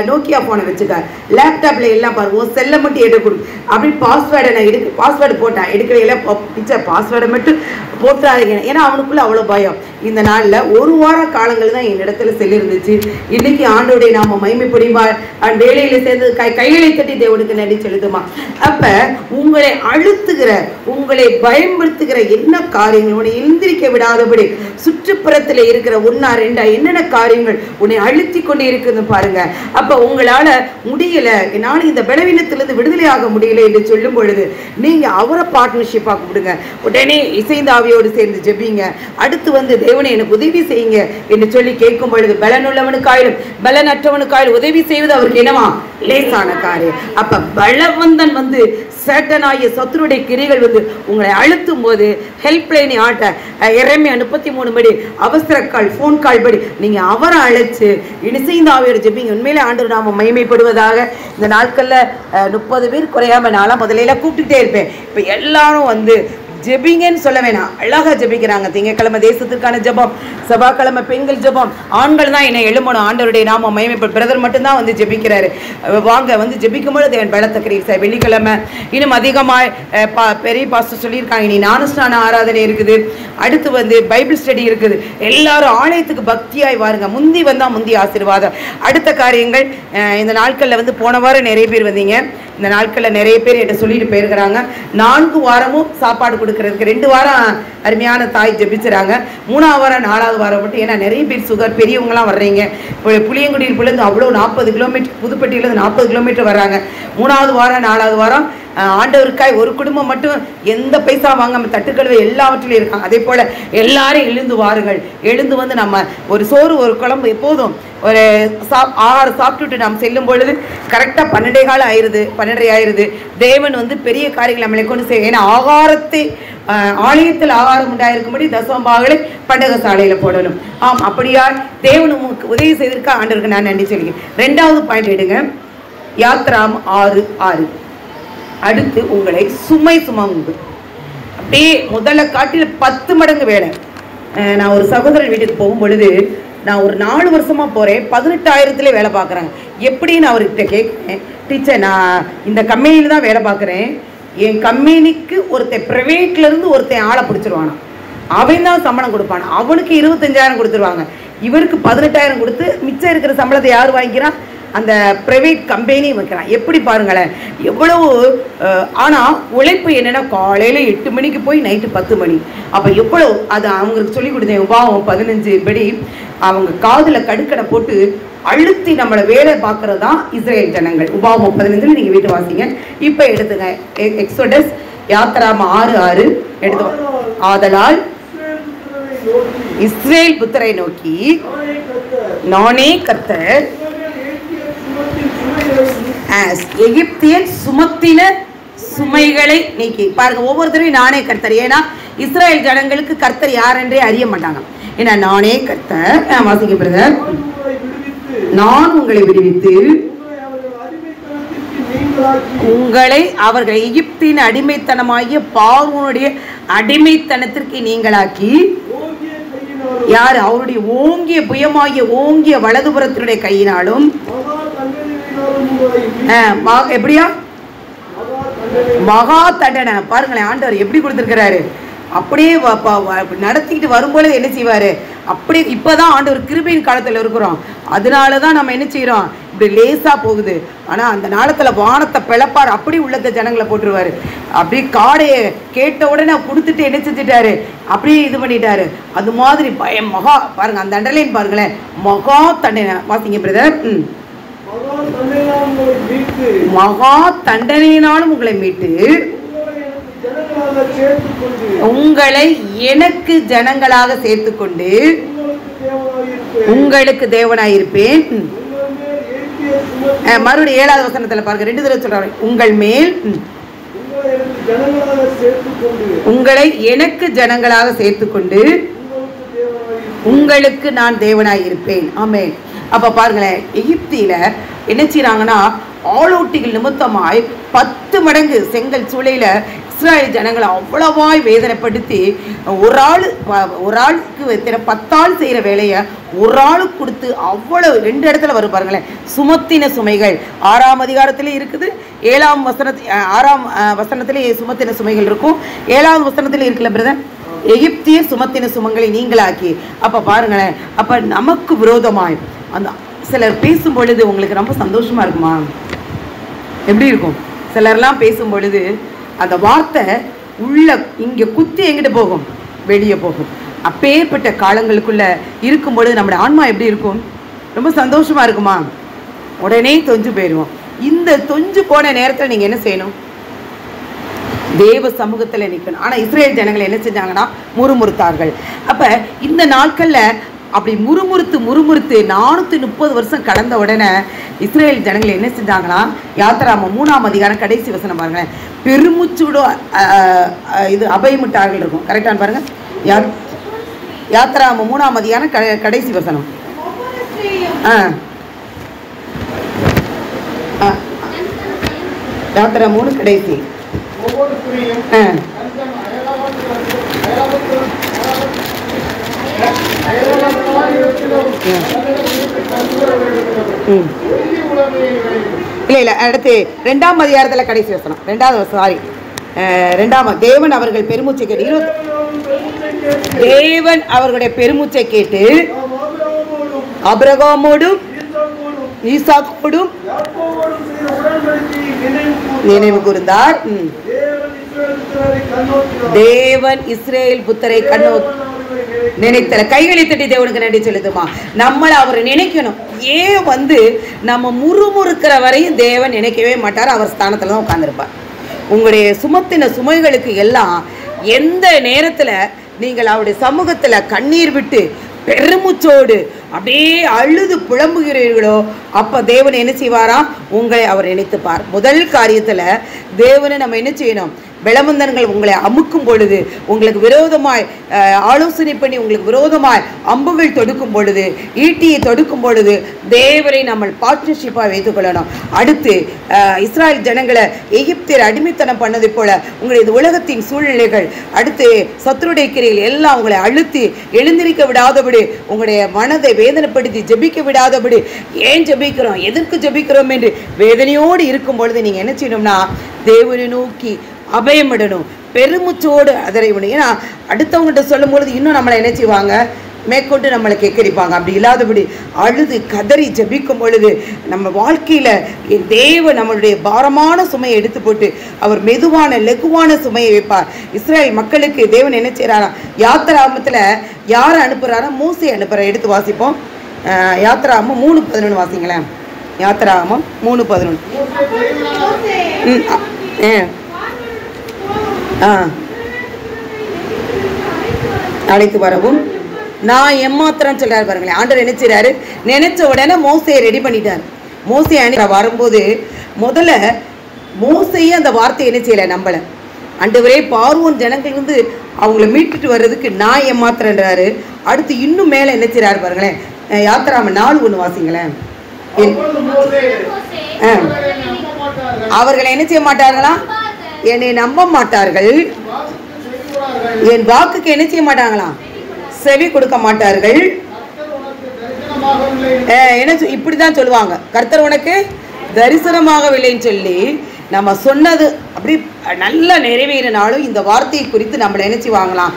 நோக்கியா போனை வச்சுக்க, லேப்டாப்ல எல்லாம் பாரு, உன் செல்ல மட்டும் எடுக்க கொடு, அப்படி பாஸ்வேர்டை நான் பாஸ்வேர்டு போட்டேன், எடுக்கவே இல்லை டீச்சர், பாஸ்வேர்டை மட்டும் போட்டுறாதீங்க, ஏன்னா அவனுக்குள்ள அவ்வளோ பயம். இந்த நாளில் 1 வார காலங்கள் தான் என்னிடத்துல செல்லி இருந்துச்சு. இன்னைக்கு ஆண்டோடைய நாம மகிமைப்படுமா, வேலையில சேர்ந்து கைகளை தட்டி தேவனுக்கு நன்றி செலுத்துமா. அப்ப உங்களை அழுத்துகிற, உங்களை பயன்படுத்துகிற என்ன காரியங்கள், உன்னை எந்திரிக்க விடாதபடி சுற்றுப்புறத்துல இருக்கிற 1 2 என்னென்ன காரியங்கள் உன்னை அழுத்தி கொண்டு இருக்குது பாருங்க. அப்ப உங்களால முடியல, என்னால் இந்த பலவீனத்திலிருந்து விடுதலையாக முடியல என்று சொல்லும் பொழுது நீங்க அவரை பார்ட்னர்ஷிப்பாக கொடுங்க. உடனே இசைந்தாவியோடு சேர்ந்து ஜெபிங்க. அடுத்து வந்து தேவனை எனக்கு உதவி செய்யுங்க என்று சொல்லி கேட்கும் பொழுது பலனுள்ளவனுக்காயிலும் பலனற்றவனுக்காயிலும் உதவி செய்வது அவருக்கு என்னவா? லேசான காரியம். அப்ப பலவந்தன் வந்து சேட்டனாகிய சத்துருடைய கிரிகள் வந்து உங்களை அழுத்தும் போது ஹெல்ப்லைன் ஆட்ட எரேமியா 33 படி அவசர கால், ஃபோன் கால் படி நீங்க அவரை அழைச்சு இசைந்தாவியோடு ஜெபிங்க. உண்மையிலே ஆண்டவர் நாம மகிமைப்படுவதாக. இந்த நாட்கள்ல 30 பேர் குறையாம நான்லாம் முதல்ல கூப்பிட்டுட்டே இருப்பேன். இப்ப எல்லாரும் வந்து ஜெபிங்கன்னு சொல்ல வேணாம், அழகா ஜெபிக்கிறாங்க. திங்கக்கிழமை தேசத்திற்கான ஜெபம், செவ்வாய்க்கிழமை பெண்கள் ஜெபம், ஆண்கள் தான் என்னை எழுமணும், ஆண்டவருடைய நாம மகிமைப்படும், பிரதர் மட்டும்தான் வந்து ஜெபிக்கிறாரு, வாங்க வந்து ஜெபிக்கும் பொழுது என் பலத்த கிரீசை. வெள்ளிக்கிழமை இன்னும் அதிகமாக பெரிய பாஸ்டர் சொல்லியிருக்காங்க, இனி ஞானஸ்நான ஆராதனை இருக்குது, அடுத்து வந்து பைபிள் ஸ்டடி இருக்குது, எல்லாரும் ஆலயத்துக்கு பக்தியாய் வாருங்க, முந்தி வந்தா முந்தி ஆசீர்வாதம். அடுத்த காரியங்கள் இந்த நாட்களில் வந்து போன வாரம் நிறைய பேர் வந்தீங்க, இந்த நாட்களில் நிறைய பேர் என்ன சொல்லிட்டு போயிருக்கிறாங்க. 4 வாரமும் சாப்பாடு கொடுக்கறதுக்கு 2 வாரம் அருமையான தாய் ஜெபிச்சுறாங்க, 3ஆவது வாரம் 4ஆவது வாரம் மட்டும், ஏன்னா நிறைய பேர் சுகர் பெரியவங்களாம் வர்றீங்க. இப்போ புளியங்குடியிலிருந்து அவ்வளோ 40 கிலோமீட்டர், புதுப்பட்டியிலேருந்து 40 கிலோமீட்டர் வர்றாங்க. 3ஆவது வாரம் 4ஆவது வாரம் ஆண்டவருக்காய் ஒரு குடும்பம் மட்டும் எந்த பைசா வாங்காம தட்டுக்கழுவை எல்லாவற்றிலும் இருக்காங்க. அதே போல எல்லாரும் எழுந்து வாருங்கள், எழுந்து வந்து நம்ம ஒரு சோறு ஒரு குழம்பு எப்போதும் ஒரு ஆறு சாப்பிட்டுட்டு நாம் செல்லும் பொழுது கரெக்டாக 12 ஆயிடுது, 12:30 ஆயிடுது. தேவன் வந்து பெரிய காரியங்கள் நம்மளை கொண்டு செய்ய, ஏன்னா ஆகாரத்தை ஆலயத்தில் ஆகாரம் உண்டாயிருக்கும்படி தசமபாகங்களை பண்டக சாலையில போடணும். ஆம், அப்படியா தேவன் உங்களுக்கு உதவி செய்திருக்க ஆண்டவருக்கு நான் நன்றி சொல்லிக்கிறேன். 2வது பாயிண்ட் எடுங்க, யாத்ராம் 6:6. அடுத்து உங்களை சுமை சுமந்து அப்படியே முதல்ல காட்டில 10 மடங்கு வேலை. நான் ஒரு சகோதரன் வீட்டுக்கு போகும் பொழுது நான் ஒரு 4 வருஷமா போறேன், 18,000 வேலை பார்க்குறாங்க. எப்படின்னு அவர்கிட்ட கேட்குறேன், டீச்சர் நான் இந்த கம்பெனியில் தான் வேலை பார்க்குறேன், என் கம்பெனிக்கு ஒருத்தன் ப்ரைவேட்ல இருந்து ஒருத்தன் ஆளை பிடிச்சிருவானா, அவன் தான் சம்பளம் கொடுப்பான், அவனுக்கு 25,000 கொடுத்துருவாங்க, இவருக்கு 18,000 கொடுத்து மிச்சம் இருக்கிற சம்பளத்தை யார் வாங்கிக்கிறான்? அந்த ப்ரைவேட் கம்பெனி வைக்கிறான். எப்படி பாருங்களேன் எவ்வளவு. ஆனால் உழைப்பு என்னென்னா காலையில் 8 மணிக்கு போய் நைட்டு 10 மணி. அப்போ எவ்வளோ அது அவங்களுக்கு சொல்லி கொடுத்தேன். உபாகம் 15 படி அவங்க காதில் கடுக்கடை போட்டு அழுத்தி நம்மளை வேலை பார்க்கறது தான் இஸ்ரேல் ஜனங்கள். உபாகம் 15 நீங்கள் வீட்டு வாசிங்க. இப்போ எடுத்துங்க எக்ஸோடஸ் யாத்ராம் 6:6 எடுத்து. ஆதலால் இஸ்ரேல் புத்தரை நோக்கி நானே கர்த்தர், எகிப்தியன் சுமத்தின சுமைகளை நீக்கி. பாருங்க ஒவ்வொருத்தரையும் நானே கர்த்தர். ஏன்னா இஸ்ரேல் ஜனங்களுக்கு கர்த்தர் யார் என்றே அறிய மாட்டாங்க. ஏன்னா நானே கர்த்தர். வாசிக்க பிரதர். நான் உங்களை விடுவித்து உங்களை அவர்கள் எகிப்தின் அடிமைத்தனமாகிய பார்வோனுடைய அடிமைத்தனத்திற்கு நீங்களாக்கி, யார்? அவருடைய ஓங்கிய புயமாகிய ஓங்கிய வலதுபுறத்தினுடைய கையினாலும். எப்படியா? மகா தண்டனை. பாருங்களேன் ஆண்டவர் எப்படி கொடுத்திருக்கிறாரு. அப்படியே நடத்திக்கிட்டு வரும்போது என்ன செய்வாரு? அப்படியே இப்பதான் ஆண்டவர் கிருபையின் காலத்துல இருக்கிறோம். அதனாலதான் நம்ம என்ன செய்யறோம், இப்படி லேசா போகுது. ஆனா அந்த நாளத்துல வானத்தை பிளப்பார், அப்படி உள்ளத ஜனங்களை போட்டுருவாரு. அப்படியே காடையை கேட்ட உடனே கொடுத்துட்டு என்ன செஞ்சுட்டாரு, அப்படியே இது பண்ணிட்டாரு. அது மாதிரி பயம் மகா. பாருங்க அந்த அண்டர்லைன் பாருங்களேன், மகா தண்டனை. வாசிங்க பிரதர். மகா தண்டனையினாலும் உங்களை மீட்டு உங்களை எனக்கு ஜனங்களாக சேர்த்துக்கொண்டு உங்களுக்கு தேவனாயிருப்பேன். மறுபடியும் 7வது வசனத்துல பாருங்க, 2 தடவை சொல்றாரு. உங்கள் மேல் உங்களை எனக்கு ஜனங்களாக சேர்த்துக்கொண்டு உங்களுக்கு நான் தேவனாயிருப்பேன். ஆமென். அப்ப பாருங்களேன் எகிப்தியில என்ன செய்யறாங்கன்னா ஆளோட்டிகள் நிமித்தமாய் 10 மடங்கு செங்கல் சூளையில இஸ்ராயல் ஜனங்களை அவ்வளவாய் வேதனைப்படுத்தி ஒரு ஆளுக்கு 10 ஆள் செய்யற வேலையை ஒரு ஆளுக்கு கொடுத்து அவ்வளவு 2 இடத்துல வரும் பாருங்களேன். சுமத்தின சுமைகள் 6ஆம் அதிகாரத்திலே இருக்குது, 6ஆம் வசனத்திலே சுமத்தின சுமைகள் இருக்கும், 7ஆம் வசனத்திலே இருக்குல்ல பிரதர், எகிப்திய சுமத்தின சுமங்களை நீங்களாக்கி. அப்ப பாருங்களேன், அப்ப நமக்கு விரோதமாய் அந்த சிலர் பேசும் பொழுது உங்களுக்கு ரொம்ப சந்தோஷமா இருக்குமா? எப்படி இருக்கும்? சிலர்லாம் பேசும் பொழுது அந்த வார்த்தை உள்ள இங்க குத்தி எங்கிட்ட போகும், வெளியே போகும். அப்பேற்பட்ட காலங்களுக்குள்ள இருக்கும் பொழுது நம்முடைய ஆன்மா எப்படி இருக்கும்? ரொம்ப சந்தோஷமா இருக்குமா? உடனே தொஞ்சு போயிடுவோம். இந்த தொஞ்சு போன நேரத்தில் நீங்க என்ன செய்யணும்? தேவ சமூகத்துல நிற்கணும். ஆனா இஸ்ரேல் ஜனங்கள் என்ன செஞ்சாங்கன்னா முறுமுறுத்தார்கள். அப்ப இந்த நாட்கள்ல அப்படி முறுமுறுத்து 430 வருஷம் கடந்த உடனே இஸ்ரேல் ஜனங்கள் என்ன செஞ்சாங்கன்னா, யாத்திராமம் 3ஆம் அதிகாரம் கடைசி வசனம் பாருங்களேன், பெருமூச்சோட இது அபயமிட்டார்கள் இருக்கும். கரெக்டானு பாருங்க. யாத்திராமம் 3ஆம் அதிகாரம் கடைசி வசனம். யாத்திரா 3 கடைசி. இல்ல அடுத்து 2ஆம் அதிகாரத்துல கடைசி வசனம். 2ஆம் தேவன் அவர்கள் பெருமூச்சை கேட்டு, தேவன் அவர்களுடைய பெருமூச்சை கேட்டு ஆபிரகாமோடும் ஈசாக்கோடும் நினைவு கூர்ந்தார். தேவன் இஸ்ரேல் புத்தரை நினைத்தல. கைகளை தட்டி தேவனுக்கு நன்றி செலுத்துமா. நம்மளை அவர் நினைக்கணும். ஏன் நம்ம முறுமுறுக்கிற வரையும் தேவன் நினைக்கவே மாட்டார், அவர் ஸ்தானத்துல தான் உட்கார்ந்துருப்பார். உங்களுடைய சுமத்தின சுமைகளுக்கு எல்லாம் எந்த நேரத்துல நீங்கள் அவருடைய சமூகத்துல கண்ணீர் விட்டு பெருமுச்சோடு அப்படியே அழுது புலம்புகிறீர்களோ அப்ப தேவன் என்ன செய்வாராம்? உங்களை அவர் நினைத்துப்பார். முதல் காரியத்துல தேவனை நம்ம என்ன செய்யணும்? பலவந்தர்கள் உங்களை அமுக்கும் பொழுது, உங்களுக்கு விரோதமாய் ஆலோசனை பண்ணி உங்களுக்கு விரோதமாய் அம்புகள் தொடுக்கும் பொழுது, ஈட்டியை தொடுக்கும் பொழுது தேவரை நம்ம பார்ட்னர்ஷிப்பாக வைத்துக்கொள்ளணும். அடுத்து இஸ்ராயல் ஜனங்களை எகிப்தியர் அடிமைத்தனம் பண்ணதை போல உங்களுடைய உலகத்தின் சூழ்நிலைகள், அடுத்து சத்துருடைய கிரையில் எல்லாம் உங்களை அழுத்தி எழுந்திருக்க விடாதபடி, உங்களுடைய மனதை வேதனைப்படுத்தி ஜெபிக்க விடாதபடி, ஏன் ஜெபிக்கிறோம், எதற்கு ஜெபிக்கிறோம் என்று வேதனையோடு இருக்கும் பொழுது நீங்கள் என்ன செய்யணும்னா தேவனை நோக்கி அபயமிடணும், பெருமுச்சோடு அதரை விடணும். ஏன்னா அடுத்தவங்ககிட்ட சொல்லும் பொழுது இன்னும் நம்மளை என்ன செய்வாங்க, மேற்கொண்டு நம்மளை கேட்கடிப்பாங்க. அப்படி இல்லாதபடி அழுது கதறி ஜபிக்கும் பொழுது நம்ம வாழ்க்கையில் தேவன் நம்மளுடைய பாரமான சுமையை எடுத்து போட்டு அவர் மெதுவான லெகுவான சுமையை வைப்பார். இஸ்ரேல் மக்களுக்கு தேவன் என்ன செய்கிறாரா, யாத்திராகமத்தில் யாரை அனுப்புகிறாரா, மோசே அனுப்புகிறார். எடுத்து வாசிப்போம். யாத்திராகமம் 3:11 வாசிங்களேன். யாத்திராகமம் 3:11. அழைத்து வரவும் நான் எம்மாத்திரம் சொல்றாரு பாருங்களேன். ஆண்டவர் என்ன செய்றாரு, நினைச்ச உடனே மோசையை ரெடி பண்ணிட்டார். மோசை வரும்போது முதல்ல மோசையே அந்த வார்த்தையை என்ன செய்யலை, நம்பலை. ஆண்டவரே பார்வோன் ஜனங்கள் வந்து அவங்கள மீட்டுட்டு வர்றதுக்கு நான் ஏமாத்துறேன்றாரு. அடுத்து இன்னும் மேலே என்ன செய்றாரு பாருங்களேன். யாத்திராகமம் 4:1 வாசிங்களேன். அவர்களை என்ன செய்ய மாட்டார்களா, என்னை நம்ப மாட்டார்கள், என் வாக்குக்கு என்ன செய்ய மாட்டாங்களாம், செவி கொடுக்க மாட்டார்கள். என்ன இப்படிதான் சொல்லுவாங்க, கர்த்தர் உனக்கு தரிசனமாகவில்லைன்னு சொல்லி நம்ம சொன்னது அப்படி நல்லா நிறைவேறினாலும் இந்த வார்த்தையை குறித்து நம்மளை என்ன செய்வாங்களாம்,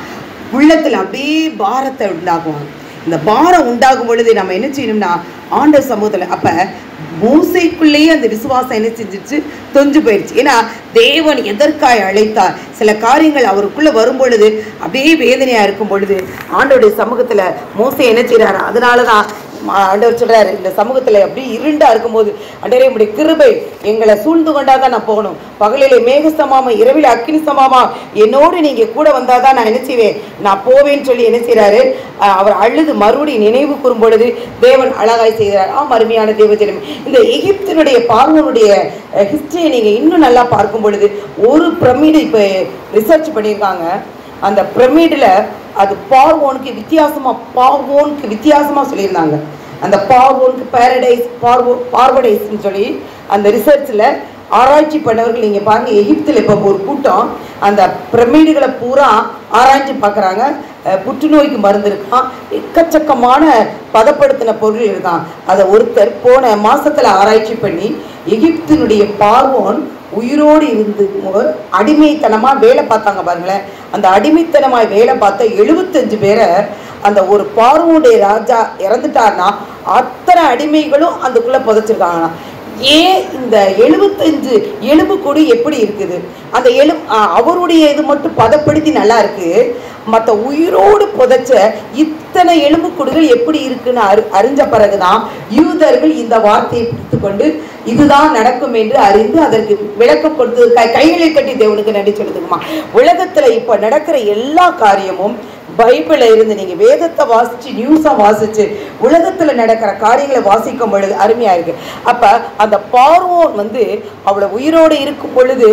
உள்ளத்தில் அப்படியே பாரத்தை உண்டாக்குவாங்க. இந்த பாரம் உண்டாகும் பொழுது நம்ம என்ன செய்யணும்னா ஆண்டவர் சமூகத்தில், அப்போ மோசைக்குள்ளேயே அந்த விசுவாசம் என்ன செஞ்சிச்சு, தொஞ்சு போயிடுச்சு. ஏன்னா தேவன் எதற்காய் அழைத்தார், சில காரியங்கள் அவருக்குள்ளே வரும் பொழுது அப்படியே வேதனையாக இருக்கும் பொழுது ஆண்டவருடைய சமூகத்தில் மோசை என்ன செய்கிறாரு. அதனால தான் ஆண்டவர் சொல்கிறாரு, இந்த சமூகத்தில் அப்படியே இருண்டாக இருக்கும்போது ஆண்டவரே உம்முடைய கிருபை எங்களை சூழ்ந்து கொண்டால் தான் நான் போகணும், பகலிலே மேகஸ்தமாமா இரவில் அக்கினி சமாமா என்னோடு நீங்கள் கூட வந்தால் தான் நான் என்ன செய்வேன், நான் போவேன்னு சொல்லி என்ன செய்கிறாரு, அவர் அழுது மறுபடியும் நினைவு கூறும் பொழுது தேவன் அழகாய் செய்கிறார். அருமையான தேவஜனம், இந்த எகிப்தினுடைய பார்வோனுடைய ஹிஸ்டரியை நீங்கள் இன்னும் நல்லா பார்க்கும் பொழுது ஒரு பிரமிடு இப்போ ரிசர்ச் பண்ணியிருக்காங்க. அந்த பிரமிடில் அது பார்வோனுக்கு வித்தியாசமாக சொல்லியிருந்தாங்க. அந்த பார்வோனுக்கு பார்வடைஸ்ன்னு சொல்லி அந்த ரிசர்ச்சில் ஆராய்ச்சி பண்ணவர்கள் நீங்கள் பாருங்கள். எகிப்தில் இப்போ ஒரு கூட்டம் அந்த பிரமிடுகளை பூரா ஆராய்ச்சி பார்க்குறாங்க. புற்றுநோய்க்கு மருந்து இருக்கான், எக்கச்சக்கமான பதப்படுத்தின பொருள் இருக்கான். அதை ஒருத்தர் போன மாதத்தில் ஆராய்ச்சி பண்ணி எகிப்தினுடைய பார்வோன் உயிரோடு இருந்து அடிமைத்தனமாக வேலை பார்த்தாங்க பாருங்களேன். அந்த அடிமைத்தனமாக வேலை பார்த்த 75 பேரை அந்த ஒரு பார்வோனுடைய ராஜா இறந்துட்டார்னா அத்தனை அடிமைகளும் அதுக்குள்ளே புதைச்சிருக்காங்கண்ணா. ஏன் இந்த 75 எலும்பு கூடு எப்படி இருக்குது, அந்த அவருடைய இது மட்டும் பதப்படுத்தி நல்லா இருக்கு, மற்ற உயிரோடு புதைச்ச இத்தனை எலும்புக்கூடுகள் எப்படி இருக்குன்னு அறிஞ்ச பிறகுதான் யூதர்கள் இந்த வார்த்தையை பிடித்து கொண்டு இதுதான் நடக்கும் என்று அறிந்து அதற்கு விளக்கம் கொடுத்து கைகளை கட்டி தேவனுக்கு நன்றி சொல்லுதுக்குமா. உலகத்துல இப்ப நடக்கிற எல்லா காரியமும் பைபிளை இருந்து நீங்கள் வேதத்தை வாசித்து நியூஸாக வாசித்து உலகத்தில் நடக்கிற காரியங்களை வாசிக்கும் பொழுது அருமையாக இருக்குது. அப்போ அந்த பார்வோன் வந்து அவளை உயிரோடு இருக்கும் பொழுது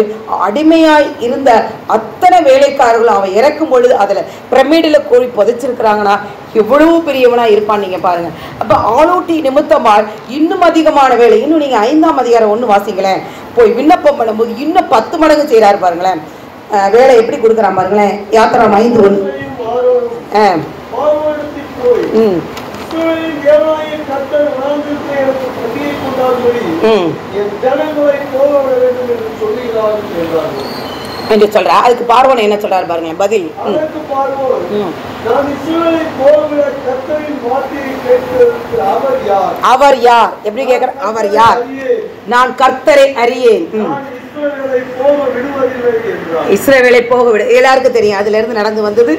அடிமையாய் இருந்த அத்தனை வேலைக்காரர்களும் அவன் இறக்கும் பொழுது அதில் பிரமிடில் கோழி புதைச்சிருக்கிறாங்கன்னா எவ்வளவு பெரியவனாக இருப்பான்னு நீங்கள் பாருங்கள். அப்போ ஆலோட்டி நிமித்தமாக இன்னும் அதிகமான வேலை, இன்னும் நீங்கள் 5ஆம் அதிகாரம் 1 வாசிங்களேன், போய் விண்ணப்பம் பண்ணும்போது இன்னும் 10 மடங்கு செய்கிறாரு பாருங்களேன். வேலை எப்படி கொடுக்குறான் பாருங்களேன். யாத்திராகமம் 5:1. என்று சொல்ற. அதுக்கு பார்வோன் என்ன சொல்றாரு பாருங்க பதில். அவர் யார் எப்படி கேட்கிற, அவர் யார், நான் கர்த்தரை அறியேன், இஸ்ரவேலை போக விடு. எல்லாருக்கும் தெரியும், அதுல இருந்து நடந்து வந்தது,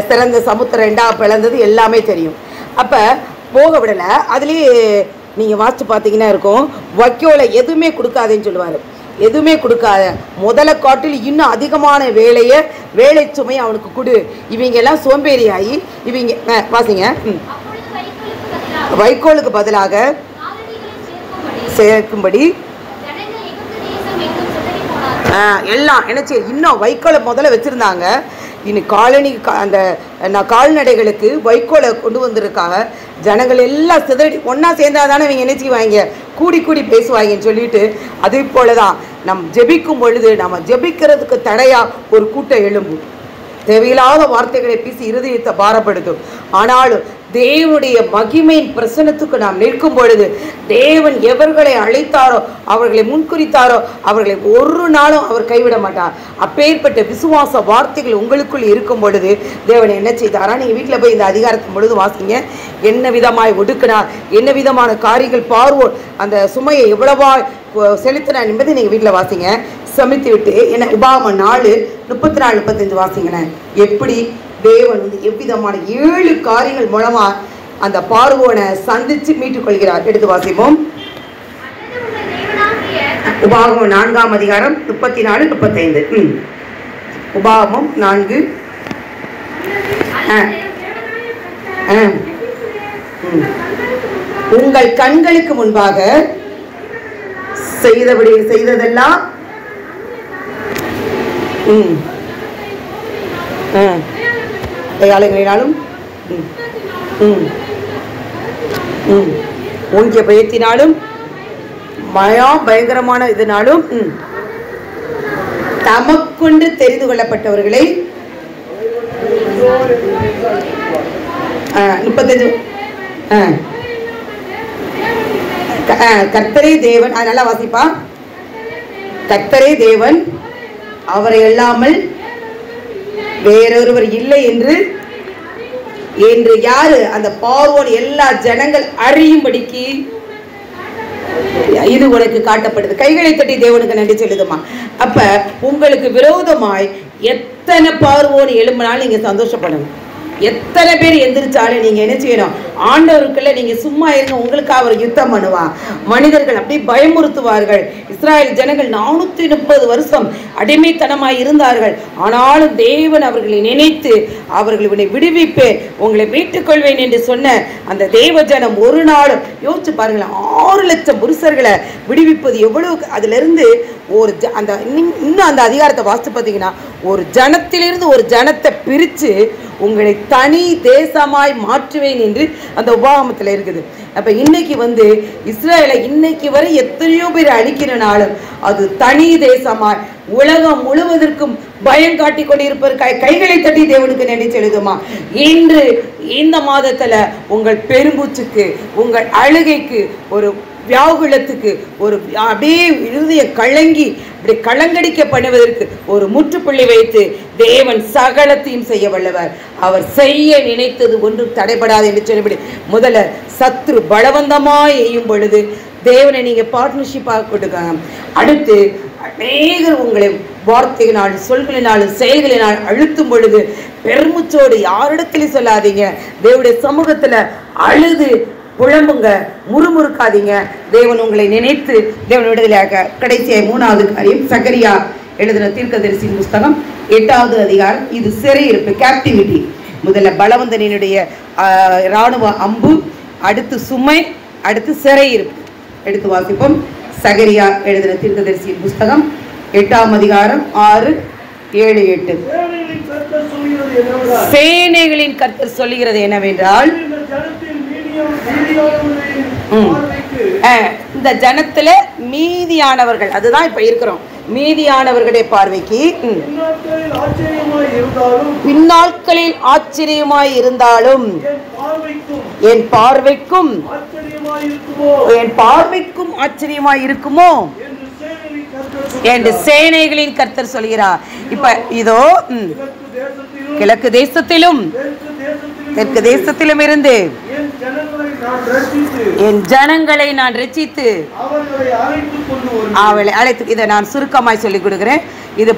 சிறந்த சமுத்திரம் 2ஆ பிளந்தது எல்லாமே தெரியும். அப்ப போக விடல. அதுலயே நீங்க வாசிச்சு பார்த்தீங்கன்னா இருக்கும், வக்கோல எதுவுமே கொடுக்காதேன்னு சொல்லுவாரு. எதுவுமே கொடுக்காத, முதல காட்டில் இன்னும் அதிகமான வேலை சுமையை அவனுக்கு கொடு. இவங்க எல்லாம் சோம்பேறியாகி இவங்க வாசிங்க, வைக்கோலுக்கு பதிலாக சேர்க்கும்படி எல்லாம் என்னச்சு இன்னும் வைக்கோலை முதல்ல வச்சுருந்தாங்க. இன்னும் காலனி அந்த கால்நடைகளுக்கு வைக்கோலை கொண்டு வந்திருக்காங்க. ஜனங்கள் எல்லாம் சிதறி ஒன்றா சேர்ந்தாதானே இவங்க என்ன செய்வாங்க, கூடி கூடி பேசுவாங்கன்னு சொல்லிட்டு, அதே போல தான் நம் ஜெபிக்கும் பொழுது நம்ம ஜெபிக்கிறதுக்கு தடையாக ஒரு கூட்டம் எழும்பும். தேவையில்லாத வார்த்தைகளை பேசி இருதயத்தை பாரப்படுத்தும். ஆனாலும் தேவனுடைய மகிமையின் பிரசன்னத்துக்கு நாம் நிற்கும் பொழுது தேவன் எவர்களை அழைத்தாரோ அவர்களை முன்குறித்தாரோ அவர்களை ஒரு நாளும் அவர் கைவிட மாட்டார். அப்பேற்பட்ட விசுவாச வார்த்தைகள் உங்களுக்குள் இருக்கும் பொழுது தேவன் என்ன செய்தாரா, நீங்கள் வீட்டில் போய் இந்த அதிகாரத்தின் பொழுது வாசிங்க. என்ன விதமாய் ஒடுக்கினார், என்ன விதமான காரியங்கள் பார்வோர் அந்த சுமையை எவ்வளவா செலுத்தினார் என்பதை நீங்கள் வீட்டில் வாசிங்க. சமைத்து விட்டு என்ன உபாகமம் 4:34-35 வாசிங்களேன். எப்படி தேவன் எவ்விதமான 7 காரியங்கள் மூலமா அந்த பார்வோனை சந்திச்சு மீட்டுக் கொள்கிறார். எடுத்து வாசிப்போம். உபாகமம் 4ஆம் அதிகாரம் 34-35. உபாகமம் 4. உங்கள் கண்களுக்கு முன்பாக செய்ததெல்லாம் அடையாளங்களினாலும் ஓங்கிய பயத்தினாலும் மயா பயங்கரமான இதனாலும் தமக்கொண்டு தெரிந்து கொள்ளப்பட்டவர்களை 35 கர்த்தரே தேவன். அதனால வாசிப்பா. கர்த்தரே தேவன், அவரை அல்லாமல் வேறொருவர் இல்லை என்று யாரு அந்த பார்வோன் எல்லா ஜனங்கள் அறியும்படிக்கு இது உனக்கு காட்டப்படுது. கைகளை தட்டி தேவனுக்கு நன்றி சொல்லுதுமா. அப்ப உங்களுக்கு விரோதமாய் எத்தனை பார்வோன் எழும்பினாலும் நீங்க சந்தோஷப்படணும். எத்தனை பேர் எந்திரிச்சாலும் நீங்க என்ன செய்யணும், ஆண்டவருக்குள்ள நீங்க சும்மா இருங்க, உங்களுக்காக அவர் யுத்தம் பண்ணுவான். மனிதர்கள் அப்படி பயமுறுத்துவார்கள். இஸ்ராயல் ஜனங்கள் 430 வருஷம் அடிமைத்தனமாய் இருந்தார்கள். ஆனாலும் தேவன் அவர்களை நினைத்து அவர்களை விடுவிப்பேன், உங்களை மீட்டுக் கொள்வேன் என்று சொன்ன அந்த தேவ ஜனம் ஒரு நாளும் யோசிச்சு பாருங்களேன். 6 லட்சம் புருஷர்களை விடுவிப்பது எவ்வளவு. அதுல இருந்து ஒரு அந்த இன்னும் அந்த அதிகாரத்தை வாசித்து பார்த்தீங்கன்னா, ஒரு ஜனத்திலிருந்து ஒரு ஜனத்தை பிரித்து உங்களை தனி தேசமாய் மாற்றுவேன் என்று அந்த உபாகமத்தில் இருக்குது. அப்போ இன்னைக்கு இஸ்ரேலை இன்னைக்கு வரை எத்தனையோ பேர் அழிக்கிறனாலும் அது தனி தேசமாய் உலகம் முழுவதற்கும் பயம் காட்டி கொண்டிருப்பவர் கைகளை தட்டி தேவனுக்கு நன்றி செலுத்துமா. இன்று இந்த மாதத்துல உங்கள் பெரும்பூச்சுக்கு, உங்கள் அழுகைக்கு, ஒரு வியாகுலத்துக்கு, ஒரு அப்படியே இருதய கலங்கி அப்படி கலங்கடிக்க பண்ணுவதற்கு ஒரு முற்றுப்புள்ளி வைத்து தேவன் சகலத்தையும் செய்ய வல்லவர். அவர் செய்ய நினைத்தது ஒன்றும் தடைபடாது என்று சொல்லப்படி முதல்ல சத்ரு பலவந்தமாய் எய்யும் பொழுது தேவனை நீங்க பார்ட்னர்ஷிப்பாக கொடுக்காங்க. அடுத்து அநேகர் உங்களை வார்த்தையினால், சொல்களினாலும் செயல்களினால் அழுத்தும் பொழுது பெருமுச்சோடு யாரிடத்திலும் சொல்லாதீங்க. தேவனுடைய சமூகத்துல அழுது புலம்புங்க, முறுமுறுக்காதீங்க. தேவன் உங்களை நினைத்து தேவன் விடுதலையாக. கடைசியாக 3வது காரியம், சகரியா எழுதின தீர்க்கதரிசியின் புஸ்தகம் 8வது அதிகாரம். இது சிறையிருப்பு, கேப்டிவிட்டி. முதல்ல பலவந்தனினுடைய இராணுவ அம்பு, அடுத்து சுமை, அடுத்து சிறையிருப்பு. எடுத்து வாசிப்போம். சகரியா எழுதின தீர்க்கதரிசியின் புஸ்தகம் 8ஆம் அதிகாரம் 6, 7, 8. சேனைகளின் கர்த்தர் சொல்லுகிறது என்னவென்றால், இந்த ஜனத்துல மீதியானவர்கள், அதுதான் இப்ப இருக்கிறோம், மீதியானவர்களுடைய பார்வைக்கு பின்னாட்களில் ஆச்சரியமாய் இருந்தாலும் என் பார்வைக்கும் ஆச்சரியமாய் இருக்குமோ என்று சேனைகளின் கர்த்தர் சொல்கிறார். இப்ப இதோ கிழக்கு தேசத்திலும் தெற்கு தேசத்திலும் இருந்து என் ஜனங்களை நான் ரட்சித்து அவளை அழைத்து, இதை நான் சுருக்கமாய் சொல்லிக் கொடுக்கிறேன். இது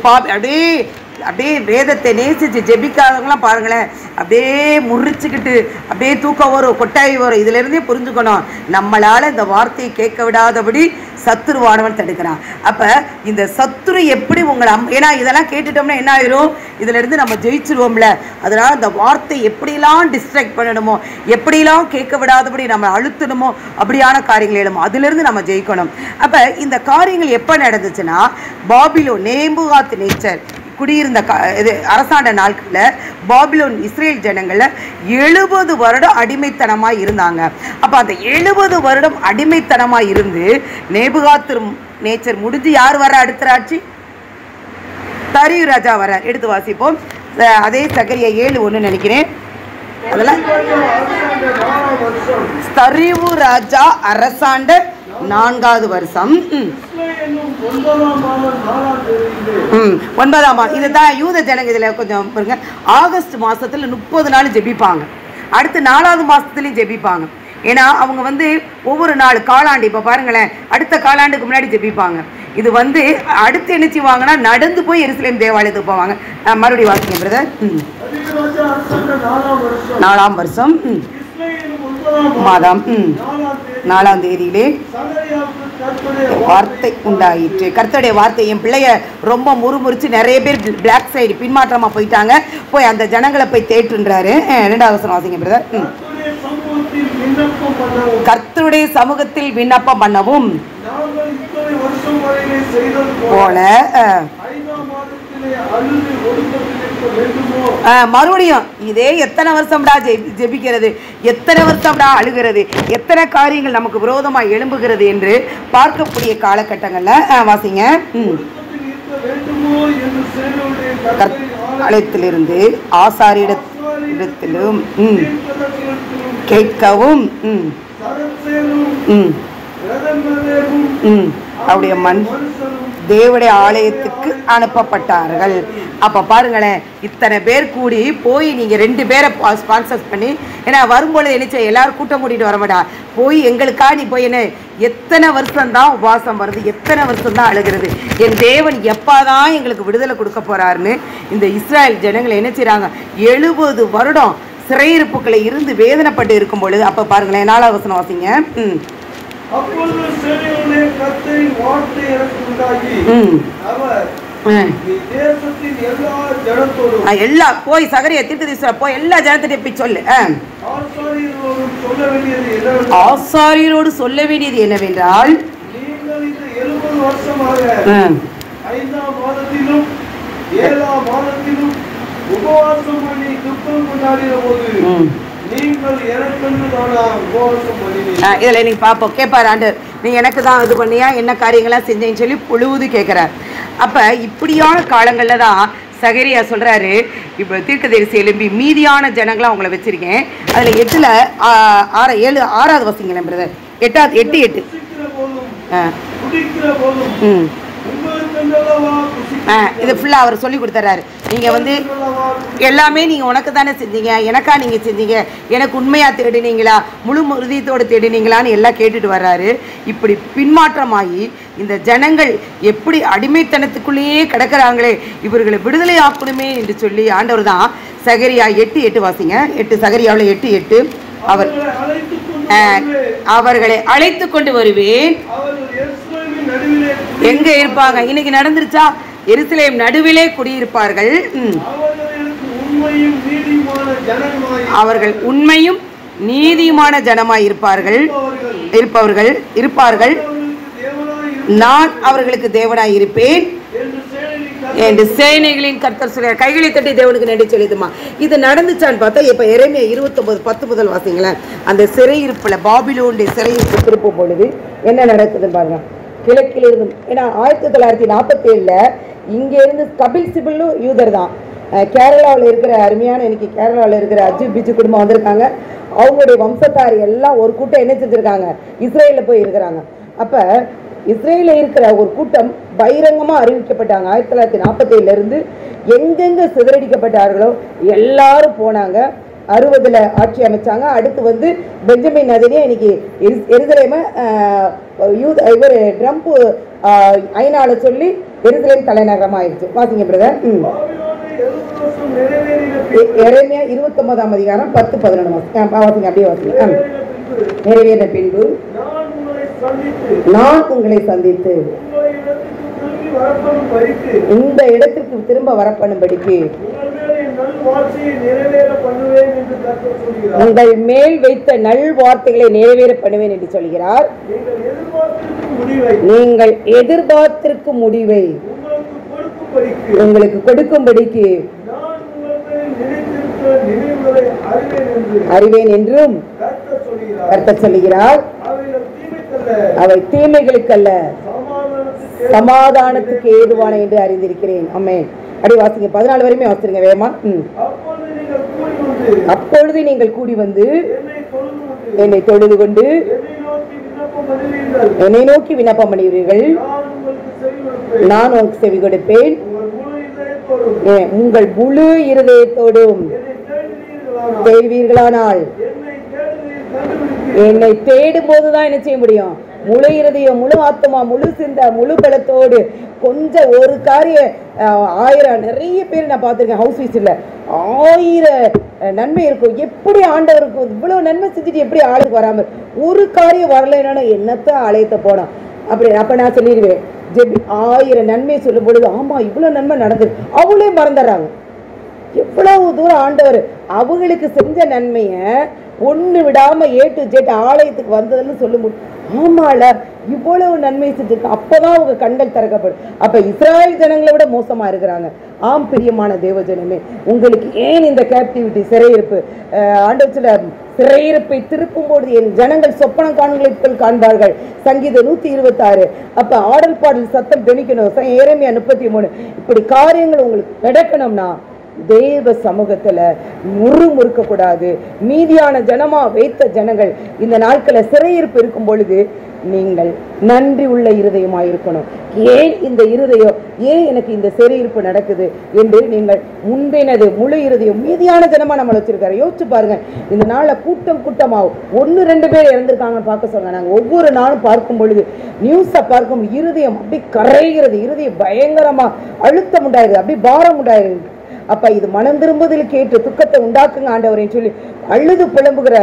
அப்படியே வேதத்தை நேசிச்சு ஜெபிக்காதவங்களாம் பாருங்களேன், அப்படியே முறிச்சுக்கிட்டு அப்படியே தூக்கம் வரும், கொட்டாய் வரும். இதுல இருந்தே புரிஞ்சுக்கணும், நம்மளால இந்த வார்த்தையை கேட்க விடாதபடி சத்துருவானவன் தடுக்கிறான். அப்போ இந்த சத்துரு எப்படி உங்களை ஏன்னா இதெல்லாம் கேட்டுட்டோம்னா என்ன ஆயிரும், இதுல இருந்து நம்ம ஜெயிச்சிருவோம்ல. அதனால இந்த வார்த்தை எப்படிலாம் டிஸ்ட்ராக்ட் பண்ணணுமோ, எப்படிலாம் கேட்க விடாதபடி நம்ம அழுத்தணுமோ அப்படியான காரியங்கள் எழுமோ, அதிலிருந்து நம்ம ஜெயிக்கணும். அப்போ இந்த காரியங்கள் எப்போ நடந்துச்சுன்னா, பாபிலோன் நேபுகாத் நேச்சர் குடியிருந்த இது அரசாண்ட நாட்களில் பாபிலோன் இஸ்ரேல் ஜனங்களில் 70 வருடம் அடிமைத்தனமாக இருந்தாங்க. அப்போ அந்த 70 வருடம் அடிமைத்தனமாக இருந்து நேபுகாத் நேச்சர் முடிஞ்சு யார் வர அடுத்த ஆட்சி? தரியு ராஜா வர. எடுத்து வாசிப்போம். அதே சகரியா 7:1 நினைக்கிறேன். அதெல்லாம் தரியு ராஜா அரசாண்ட 4வது வருஷம் 9ஆம் மாதம். இதுதான் யூத ஜனங்க. இதில் கொஞ்சம் பாருங்க, ஆகஸ்ட் மாதத்தில் 30 நாள் ஜெபிப்பாங்க. அடுத்து 4வது மாதத்துலையும் ஜெபிப்பாங்க. ஏன்னா அவங்க வந்து ஒவ்வொரு நாள் காலாண்டு, இப்போ பாருங்களேன், அடுத்த காலாண்டுக்கு முன்னாடி ஜெபிப்பாங்க. இது வந்து அடுத்து என்ன செய்வாங்கன்னா, நடந்து போய் எருசலேம் தேவாலயத்துக்கு போவாங்க. மறுபடியும் வாசிங்க பிரதர். 4ஆம் வருஷம் மாதம் 4ஆம் தேதியிலே வார்த்தை உண்டாயிற்று. கர்த்தருடைய வார்த்தை. என் பிள்ளைய ரொம்ப முறுமுறிச்சு நிறைய பேர் பிளாக் சைடு பின்மாற்றமா போயிட்டாங்க. போய் அந்த ஜனங்களை போய் தேற்றுன்றாரு. 2வது வசனம் வாசிங்க பிரதர். கர்த்தருடைய சமூகத்தில் விண்ணப்பம் பண்ணவும் போல மறுபடியும் இதே எத்தனை வருஷம்டா ஜெபிக்கிறது, எத்தனை வருஷம்டா அழுகிறது, எத்தனை காரியங்கள் நமக்கு விரோதமா எழும்புகிறது என்று பார்க்கக்கூடிய காலகட்டங்கள்ல வாசிங்க. ஆலயத்திலிருந்து ஆசாரியிடத்திலும் கேட்கவும் அவருடைய தேவனுடைய ஆலயத்துக்கு அனுப்பப்பட்டார்கள். அப்போ பாருங்களேன், இத்தனை பேர் கூடி போய் நீங்கள் 2 பேரை ஸ்பான்சர் பண்ணி, ஏன்னா வரும்பொழுது என்ன எல்லாரும் கூட்டம் கூட்டிகிட்டு வரமாட்டா, போய் எங்களுக்கா நீ போய் என்ன எத்தனை வருஷம்தான் உபவாசம் வருது, எத்தனை வருஷம்தான் அழுகிறது, என் தேவன் எப்போதான் எங்களுக்கு விடுதலை கொடுக்க போகிறாருன்னு இந்த இஸ்ராயல் ஜனங்களை என்ன செய்கிறாங்க, 70 வருடம் சிறையிருப்புகளை இருந்து வேதனைப்பட்டு இருக்கும் பொழுது. அப்போ பாருங்களேன், 4வது வசனம் வாசிங்க. எல்லா போய் சகரியா தீர்க்கதரிசி போய் எல்லா ஜனத்திட்ட போய் சொல்லு. ஆசாரியரோடு சொல்ல வேண்டியது என்னவென்றால், உபவாசம் பண்ணி துக்கம் கொண்டாடின போது நீங்கள் எனக்கென்று தானா உபவாசம் பண்ணினீங்க. இதில் நீங்கள் பார்ப்போம் கேட்பார் ஆண்டவர், நீ எனக்கு தான் இது பண்ணியா, என்ன காரியங்களாம் செஞ்சேன்னு சொல்லி புழுவுது கேட்குறார். அப்போ இப்படியான காலங்களில் தான் சகரியா சொல்கிறாரு, இப்போ தீர்க்கதரிசி எழும்பி மீதியான ஜனங்களாம் உங்களை வச்சுருக்கேன். அதில் 6வது வசங்களேன் பிரதர். 8 இது ஃபுல்லாக அவர் சொல்லி கொடுத்துறாரு. நீங்கள் வந்து எல்லாமே நீங்கள் உனக்கு தானே செஞ்சீங்க, எனக்கா நீங்கள் செஞ்சீங்க, எனக்கு உண்மையாக தேடினீங்களா, முழு உறுதியத்தோடு தேடினீங்களான்னு எல்லாம் கேட்டுட்டு வர்றாரு. இப்படி பின்மாற்றமாகி இந்த ஜனங்கள் எப்படி அடிமைத்தனத்துக்குள்ளேயே கிடக்கிறாங்களே, இவர்களை விடுதலை ஆக்கணுமே என்று சொல்லி ஆண்டவர் தான் சகரியா 8:8 வாசிங்க. 8 சகரியாவில் 8:8 அவர்களை அழைத்து கொண்டு வருவேன். எங்க இருப்பாங்க? இன்னைக்கு நடந்துருச்சா? எருசலேம் நடுவிலே குடியிருப்பார்கள். அவர்கள் உண்மையும் நீதியுமான ஜனமாய் இருப்பார்கள். நான் அவர்களுக்கு தேவனாய் இருப்பேன் என்று சேனைகளின் கர்த்தர் சொல்றார். கைகளை தட்டி தேவனுக்கு நன்றி சொல்லிடுமா. இது நடந்துச்சான்னு பார்த்தா இப்ப எரேமியா 29:10 முதல் வாசிங்களேன். அந்த சிறையிருப்புல பாபிலோனுடைய சிறையிருப்பு திருப்பும் பொழுது என்ன நடக்குதுன்னு பாருங்க. கிழக்கில் இருந்து, ஏன்னா 1947 இங்கே இருந்து கபில் சிபிலும் யூதர் தான். கேரளாவில் இருக்கிற அருமையான, இன்னைக்கு கேரளாவில் இருக்கிற அஜித் பிஜு குடும்பம் வந்திருக்காங்க. அவங்களுடைய வம்சத்தாரி எல்லாம் ஒரு கூட்டம் என்ன செஞ்சுருக்காங்க, இஸ்ரேலில் போய் இருக்கிறாங்க. அப்போ இஸ்ரேலில் இருக்கிற ஒரு கூட்டம் பகிரங்கமாக அறிவிக்கப்பட்டாங்க. 1947 எங்கெங்கே சிதறடிக்கப்பட்டார்களோ எல்லாரும் போனாங்க. 60 ஆட்சி அமைச்சாங்க. அடுத்து வந்து பெஞ்சமின் நதினே இன்னைக்கு எருசலேமை இவர் ட்ரம்ப் ஐநாள சொல்லி எருசலேம் தலைநகரமாக ஆயிடுச்சு. வாசிங்க பிரதர். எரேமியா 29ஆம் அதிகாரம் 10-11 வாசிங்க. அப்படியே வாசிங்க. நிறைவேறின பின்பு நான் உங்களை சந்தித்து உங்களை இடத்துக்கு திரும்பி வரப்பண்ணும்படிக்கு இந்த இடத்திற்கு திரும்ப வரப்பண்ணும்படிக்கு உங்கள் மேல் என் நல் வார்த்தையை நிறைவேற பண்ணுவேன் என்று கர்த்தர் சொல்கிறார். உங்கள் மேல் வைத்த நல் வார்த்தைகளை நிறைவேற பண்ணுவேன் என்று சொல்கிறார். நீங்கள் எதிர்பார்த்திருக்கும் முடிவை உங்களுக்கு கொடுக்கும்படிக்கு அறிவேன் என்றும் கர்த்தர் சொல்கிறார். அவை தீமைகளுக்கல்ல சமாதானத்துக்கு ஏதுவான என்று அறிந்திருக்கிறேன். ஆமென். அடி வாசிங்க 14 வரையுமே வாசிங்க வேகமா. அப்பொழுது நீங்கள் கூடி வந்து என்னை தொழுது கொண்டு என்னை நோக்கி விண்ணப்பம் பண்ணுவீர்கள், நான் உங்களுக்கு செவி கொடுப்பேன். உங்கள் முழு இருதயத்தோடும் தேடுவீர்களானால், என்னை தேடும் போதுதான் என்ன செய்ய முடியும்? முழு இருதயம், முழு ஆத்மா, முழு சிந்தை, முழு பலத்தோடு. கொஞ்சம் ஒரு காரிய 1000 நிறைய பேர் நான் பார்த்துருக்கேன். ஹவுஸ் வீஸில் 1000 நன்மை இருக்கும். எப்படி ஆண்டவருக்கு இவ்வளோ நன்மை செஞ்சுட்டு எப்படி ஆளுக்கு வராமல் ஒரு காரியம் வரலைன்னா என்னத்த ஆலயத்தை போனோம் அப்படி. அப்போ நான் சொல்லிடுவேன், ஜெபி 1000 நன்மையை சொல்லும் பொழுது ஆமாம் இவ்வளோ நன்மை நடந்தது அவங்களே மறந்துடுறாங்க. எவ்வளவு தூரம் ஆண்டவர் அவங்களுக்கு செஞ்ச நன்மையை ஒன்று விடாமல் A to Z ஆலயத்துக்கு வந்ததுன்னு சொல்ல முடியும். ஆமால இவ்வளவு நன்மை செஞ்சிருக்கு. அப்போதான் அவங்க கண்கள் திறக்கப்படும். அப்போ இஸ்ராயல் ஜனங்களை விட மோசமாக இருக்கிறாங்க. ஆம் பிரியமான தேவஜனமே, உங்களுக்கு ஏன் இந்த கேப்டிவிட்டி சிறையிருப்பு? ஆண்டவர் சில சிறையிருப்பை திருப்பும் போது என் ஜனங்கள் சொப்பனம் காண்களை காண்பார்கள். சங்கீதம் 126. அப்போ ஆடல் பாடல் சத்தம் தெளிக்கணும். எரேமியா 33. இப்படி காரியங்கள் உங்களுக்கு நடக்கணும்னா தேவ சமூகத்துல முறுமுறுக்க கூடாது. மீதியான ஜனமா வைத்த ஜனங்கள் இந்த நாட்களை சிறையிருப்பு இருக்கும் பொழுது நீங்கள் நன்றி உள்ள இருதயமாயிருக்கணும். ஏன் இந்த இருதயம், ஏன் எனக்கு இந்த சிறையிருப்பு நடக்குது என்று நீங்கள் முந்தினது முழு இருதயம். மீதியான ஜனமா நம்மளை வச்சிருக்காரு. யோசிச்சு பாருங்க, இந்த நாளை கூட்டம் கூட்டமாகும் 1-2 பேர் இறந்துருக்காங்கன்னு பார்க்க சொல்லுங்க. நாங்கள் ஒவ்வொரு நாளும் பார்க்கும் பொழுது நியூஸை பார்க்கும் இருதயம் அப்படி கரைகிறது. இருதயம் பயங்கரமா அழுத்தம் உண்டாயிருது, அப்படி பாரம் உண்டாயிருது. அப்ப இது மனம் திரும்புதல் கேட்டு துக்கத்தை உண்டாக்குங்க ஆண்டவரேன்னு சொல்லி அழுது புலம்புகிற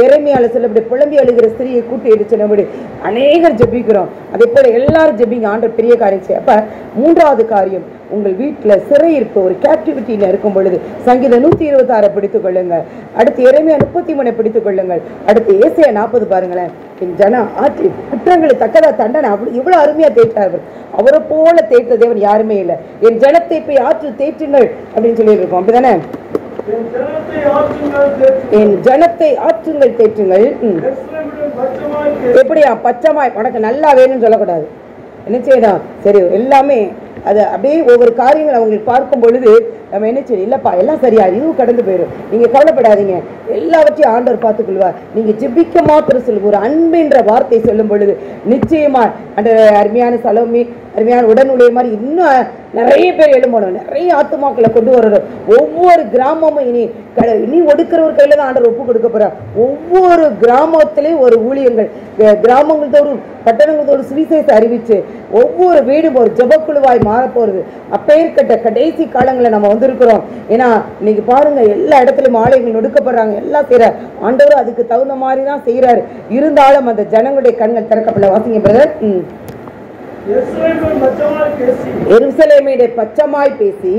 எரேமியால சொல்லப்படி புலம்பி அழுகிற ஸ்திரியை கூட்டி எடுத்து சொன்னபடி அநேகர் ஜெபிக்கிறோம். அதே போல எல்லாரும் ஜெபிங்க, ஆண்டவர் பெரிய காரியம் செய்ய. அப்ப 3வது காரியம், உங்கள் வீட்டில் சிறையிருப்பு ஒரு கேப்டிவிட்டியில் இருக்கும் பொழுது சங்கீதம் 126 பிடித்துக் கொள்ளுங்கள். அடுத்து எரேமியா 33 பிடித்துக் கொள்ளுங்கள். அடுத்து ஏசாயா 40 பாருங்களேன். என் ஜன ஆற்றி குற்றங்களை தக்கதா தண்டனை இவ்வளவு அருமையா தேய்த்தார்கள். அவரை போல தேய்த்த தேவன் யாருமே இல்லை. என் ஜனத்தை போய் ஆற்று தேற்றுங்கள் அப்படின்னு சொல்லி இருக்கோம். அப்படிதானே? என் ஜனத்தை ஆற்றுங்கள் தேற்றுங்கள். எப்படியா பச்சமாய் உனக்கு நல்லா வேணும்னு சொல்லக்கூடாது. என்ன செய்யணும்? சரி எல்லாமே அது அப்படியே ஒவ்வொரு காரியங்கள் அவங்களுக்கு பார்க்கும் பொழுது நம்ம என்ன செய்யணும்? இல்லைப்பா எல்லாம் சரியா, இதுவும் கடந்து போயிடும், நீங்கள் கவலைப்படாதீங்க, எல்லாவற்றையும் ஆண்டவர் பார்த்துக்கொள்வார். நீங்கள் ஜெபிக்க மாத்திரம் சொல்லுங்க. ஒரு அன்பின்ற வார்த்தை சொல்லும் பொழுது நிச்சயமா அந்த அருமையான சலோமி, அருமையான உடனுடைய மாதிரி இன்னும் நிறைய பேர் எழும்பணும், நிறைய ஆத்துமாக்களை கொண்டு வரணும். ஒவ்வொரு கிராமமும் இனி ஒடுக்கிறவர் கையில் தான் ஆண்டவர் ஒப்பு கொடுக்க போகிறார். ஒவ்வொரு கிராமத்திலையும் ஒரு ஊழியங்கள், கிராமங்கள் தோறும் பட்டணங்கள் தோறும் சுவிசேஷ அறிவிச்சு ஒவ்வொரு வீடும் ஒரு ஜெபக்குழுவாய் மாறப்போகிறது. அப்பேற்பட்ட கடைசி காலங்களை நம்ம வந்திருக்கிறோம். ஏன்னா இன்னைக்கு பாருங்க, எல்லா இடத்துலையும் ஆலயங்கள் நொடுக்கப்படுறாங்க, எல்லாம் செய்யறாரு. ஆண்டவரும் அதுக்கு தகுந்த மாதிரி தான் செய்யறாரு. இருந்தாலும் அந்த ஜனங்களுடைய கண்கள் திறக்கப்பட. வாசிங்க பிரதர். எருசலேமிலே பச்சமாய் பேசி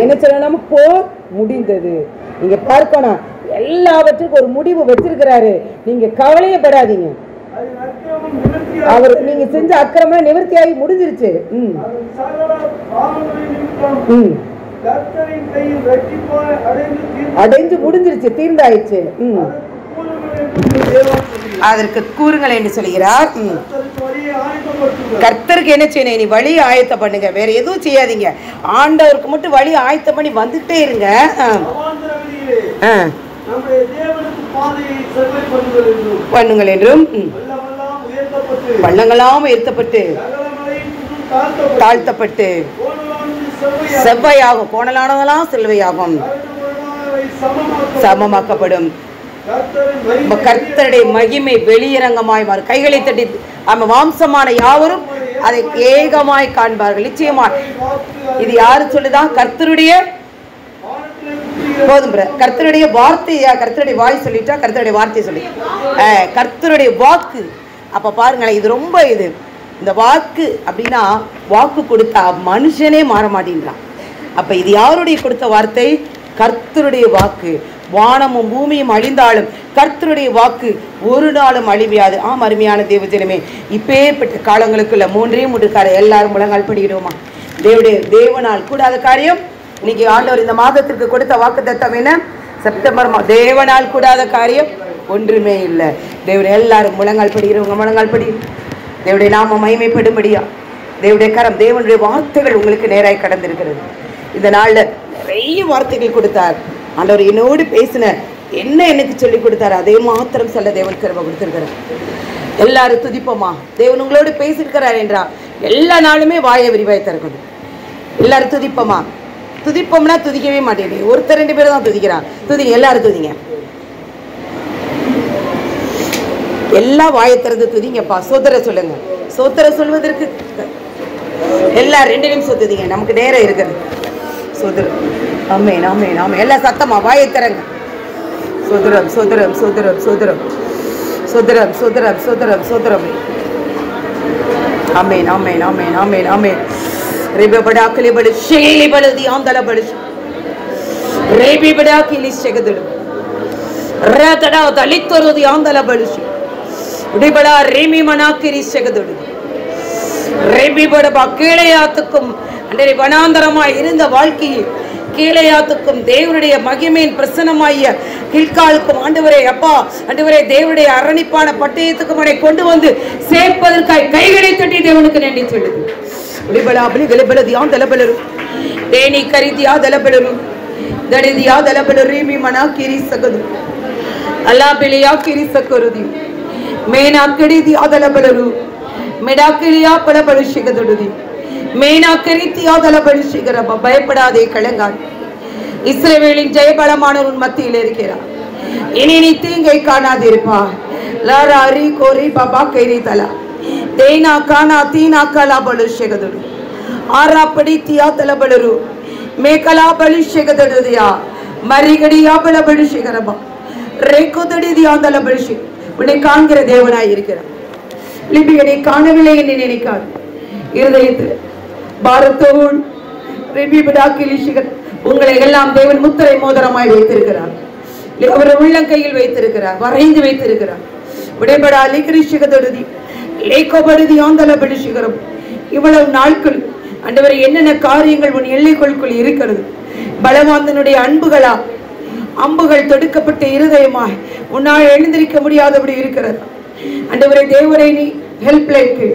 என்ன சொல்லணும்? போர் முடிந்தது. நீங்க பார்க்கணும், எல்லாவற்றுக்கும் ஒரு முடிவு வச்சிருக்கிறாரு. நீங்க கவலையப்படாதீங்க. அவர் நீங்க செஞ்ச அக்கிரமம் நிவர்த்தியாகி முடிஞ்சிருச்சு. அடைஞ்சு முடிஞ்சிருச்சு, தீர்ந்தாயிடுச்சு. அதற்கு கூறுங்கள் என்று சொல்கிறார். கர்த்தருக்கு என்ன செய்யணும்? இனி வழி ஆயத்தம் பண்ணுங்க, வேற எதுவும் செய்யாதீங்க. ஆண்டவருக்கு மட்டும் வழி ஆயத்தம் பண்ணி வந்துட்டே இருங்க. பண்ணுங்கள் என்றும் பள்ளங்களாம் உயர்த்தப்பட்டு தாழ்த்தப்பட்டு செவ்வையாகும், கோணலானதெல்லாம் செல்வையாகும், சமமாக்கப்படும். கர்த்தருடைய மகிமை வெளியரங்கமாய் மாறும். கைகளை தட்டி நம்ம மாம்சமான யாவரும் அதை ஏகமாய் காண்பார்கள். நிச்சயமா இது யாரு சொல்லுதான்? கர்த்தருடைய போதும் கர்த்தருடைய வார்த்தையா, கர்த்தருடைய வாய் சொல்லிட்டா கர்த்தருடைய வார்த்தை சொல்லி கர்த்தருடைய வாக்கு. அப்ப பாருங்களேன், இது ரொம்ப இந்த வாக்கு அப்படின்னா, வாக்கு கொடுத்தா மனுஷனே மாற மாட்டேங்கிறான். அப்ப இது யாருடைய கொடுத்த வார்த்தை? கர்த்தருடைய வாக்கு. வானமும் பூமியும் அழிந்தாலும் கர்த்தருடைய வாக்கு ஒரு நாளும் அழிவியாது. அருமையான தேவஜனமே, இப்பேற்பட்ட காலங்களுக்குள்ள 3 காரியம் எல்லாரும் முழங்கால் படிடுவோமா? தேவனால் கூடாத காரியம். இன்னைக்கு ஆண்டவர் இந்த மாதத்திற்கு கொடுத்த வாக்குத்தத்தம் என்ன? செப்டம்பர் தேவனால் கூடாத காரியம் ஒன்றுமே இல்லை. தேவன் எல்லாரும் முழங்கால் படிக்கிறவங்க முழங்கால் படி. தேவனுடைய நாம மகிமைப்படும்படியா தேவனுடைய கரம், தேவனுடைய வார்த்தைகள் உங்களுக்கு நேராய் கடந்திருக்கிறது. இந்த நாள்ல நிறைய வார்த்தைகள் கொடுத்தார் ஆண்டவர். என்னோடு பேசின என்ன எனக்கு சொல்லி கொடுத்தாரு அதே மாத்திரம் சொல்ல தேவன் கிருபை கொடுத்திருக்கிறார். எல்லாரும் துதிப்போமா? தேவன் உங்களோடு பேசியிருக்கிறார் என்றா எல்லா நாளுமே வாயை விரிவாய் திறக்கணும். எல்லாரும் துதிப்போமா? துதிப்போம்னா துதிக்கவே மாட்டேன். ஒருத்தர் 2 பேர் தான் துதிக்கிறான். துதிங்க, எல்லாரும் துதிங்க. எல்லாம் வாயை திறந்து துதிங்கப்பா. சோதர சொல்லுங்க. சோதர சொல்வதற்கு எல்லாம் 2 நிமிஷம் துதிங்க. நமக்கு நேரம் இருக்கிறது. சோதரம் ஆமென் ஆமென் ஆமென். எல்லாம் சத்தமா வாயை திறங்க. சோதரம் சோதரம் சோதரம் சோதரம் சோதரம் சோதரம் சோதரம் சோதரம். ஆமென் ஆமென் ஆமென் ஆமென் ஆமென். रेबे बड़ा कले बड़े शेली बड़े दियां दला बड़े रेबे बड़ा किली शेगदड़ रातड़ा दलितों दियां दला बड़े उड़ी बड़ा रेमी मना किली शेगदड़ रेबे बड़ा बाकेलेयातुक्कुम अंडरे वनांदरमाय इरुंद वाल्क्कैयिल கீழையாத்துக்கும் தேவனுடைய மகிமையின் பிரசன்னமாகிய கில்காலுக்கும் ஆண்டவரே அப்பா ஆண்டவரே தேவனுடைய அரணிப்பான பட்டயத்துக்கும் அவனை கொண்டு வந்து சேர்ப்பதற்காய் கைகளை தட்டி தேவனுக்கு நன்றி சொல்லுது. உளிபலா அபலி கலபல தியான் தலபலரு தேனி கரிதியா தலபலரு தடிதியா தலபலரு மீ மனா கிரி சகது அல்லா பிலியா கிரி சக்கருதி மேனா கடிதியா தலபலரு மெடா கிளியா பலபலு சிகதுடி மேனா கரிதியா தலபலு சிகரப பயப்படாதே கலங்காதே. இஸ்ரவேலின் ஜெயபலமானவர் உன் மத்தியில் இருக்கிறார். இனி நீ தீங்கை காணாதிருப்பாய். லாரா ரி கோரி பாபா கேரி தலா தேனா கானா தீனா கலா பலு சிகதுடு ஆரா படித்தியா தலபலரு மேகலா பலு சிகதுடியா மரிகடியா பலபலு சிகரபா ரேகோதடியா தலபலு சி. உன்னை காண்கிற தேவனாய் இருக்கிறார். லிபியனை காணவில்லை என்று நினைக்காது. இருதயத்தில் பாரத்தோடு உங்களை எல்லாம் தேவன் முத்திரை மோதிரமாய் வைத்திருக்கிறார். அவர் உள்ளங்கையில் வைத்திருக்கிறார், வரைந்து வைத்திருக்கிறார். விடைபடா லிகிரிஷிகதொடுதி லேக்கோபடுதி ஆந்தலபடி சிகரம். இவ்வளவு நாட்கள் ஆண்டவரே என்னென்ன காரியங்கள் உன் எல்லைக்குள்ளுக்குள் இருக்கிறது. பலவாந்தனுடைய அன்புகளா அம்புகள் தொடுக்கப்பட்ட இருதயமாய் உன்னால் எழுந்திருக்க முடியாதபடி இருக்கிறது. ஆண்டவரே தேவனை நீ ஹெல்ப்லைக்கு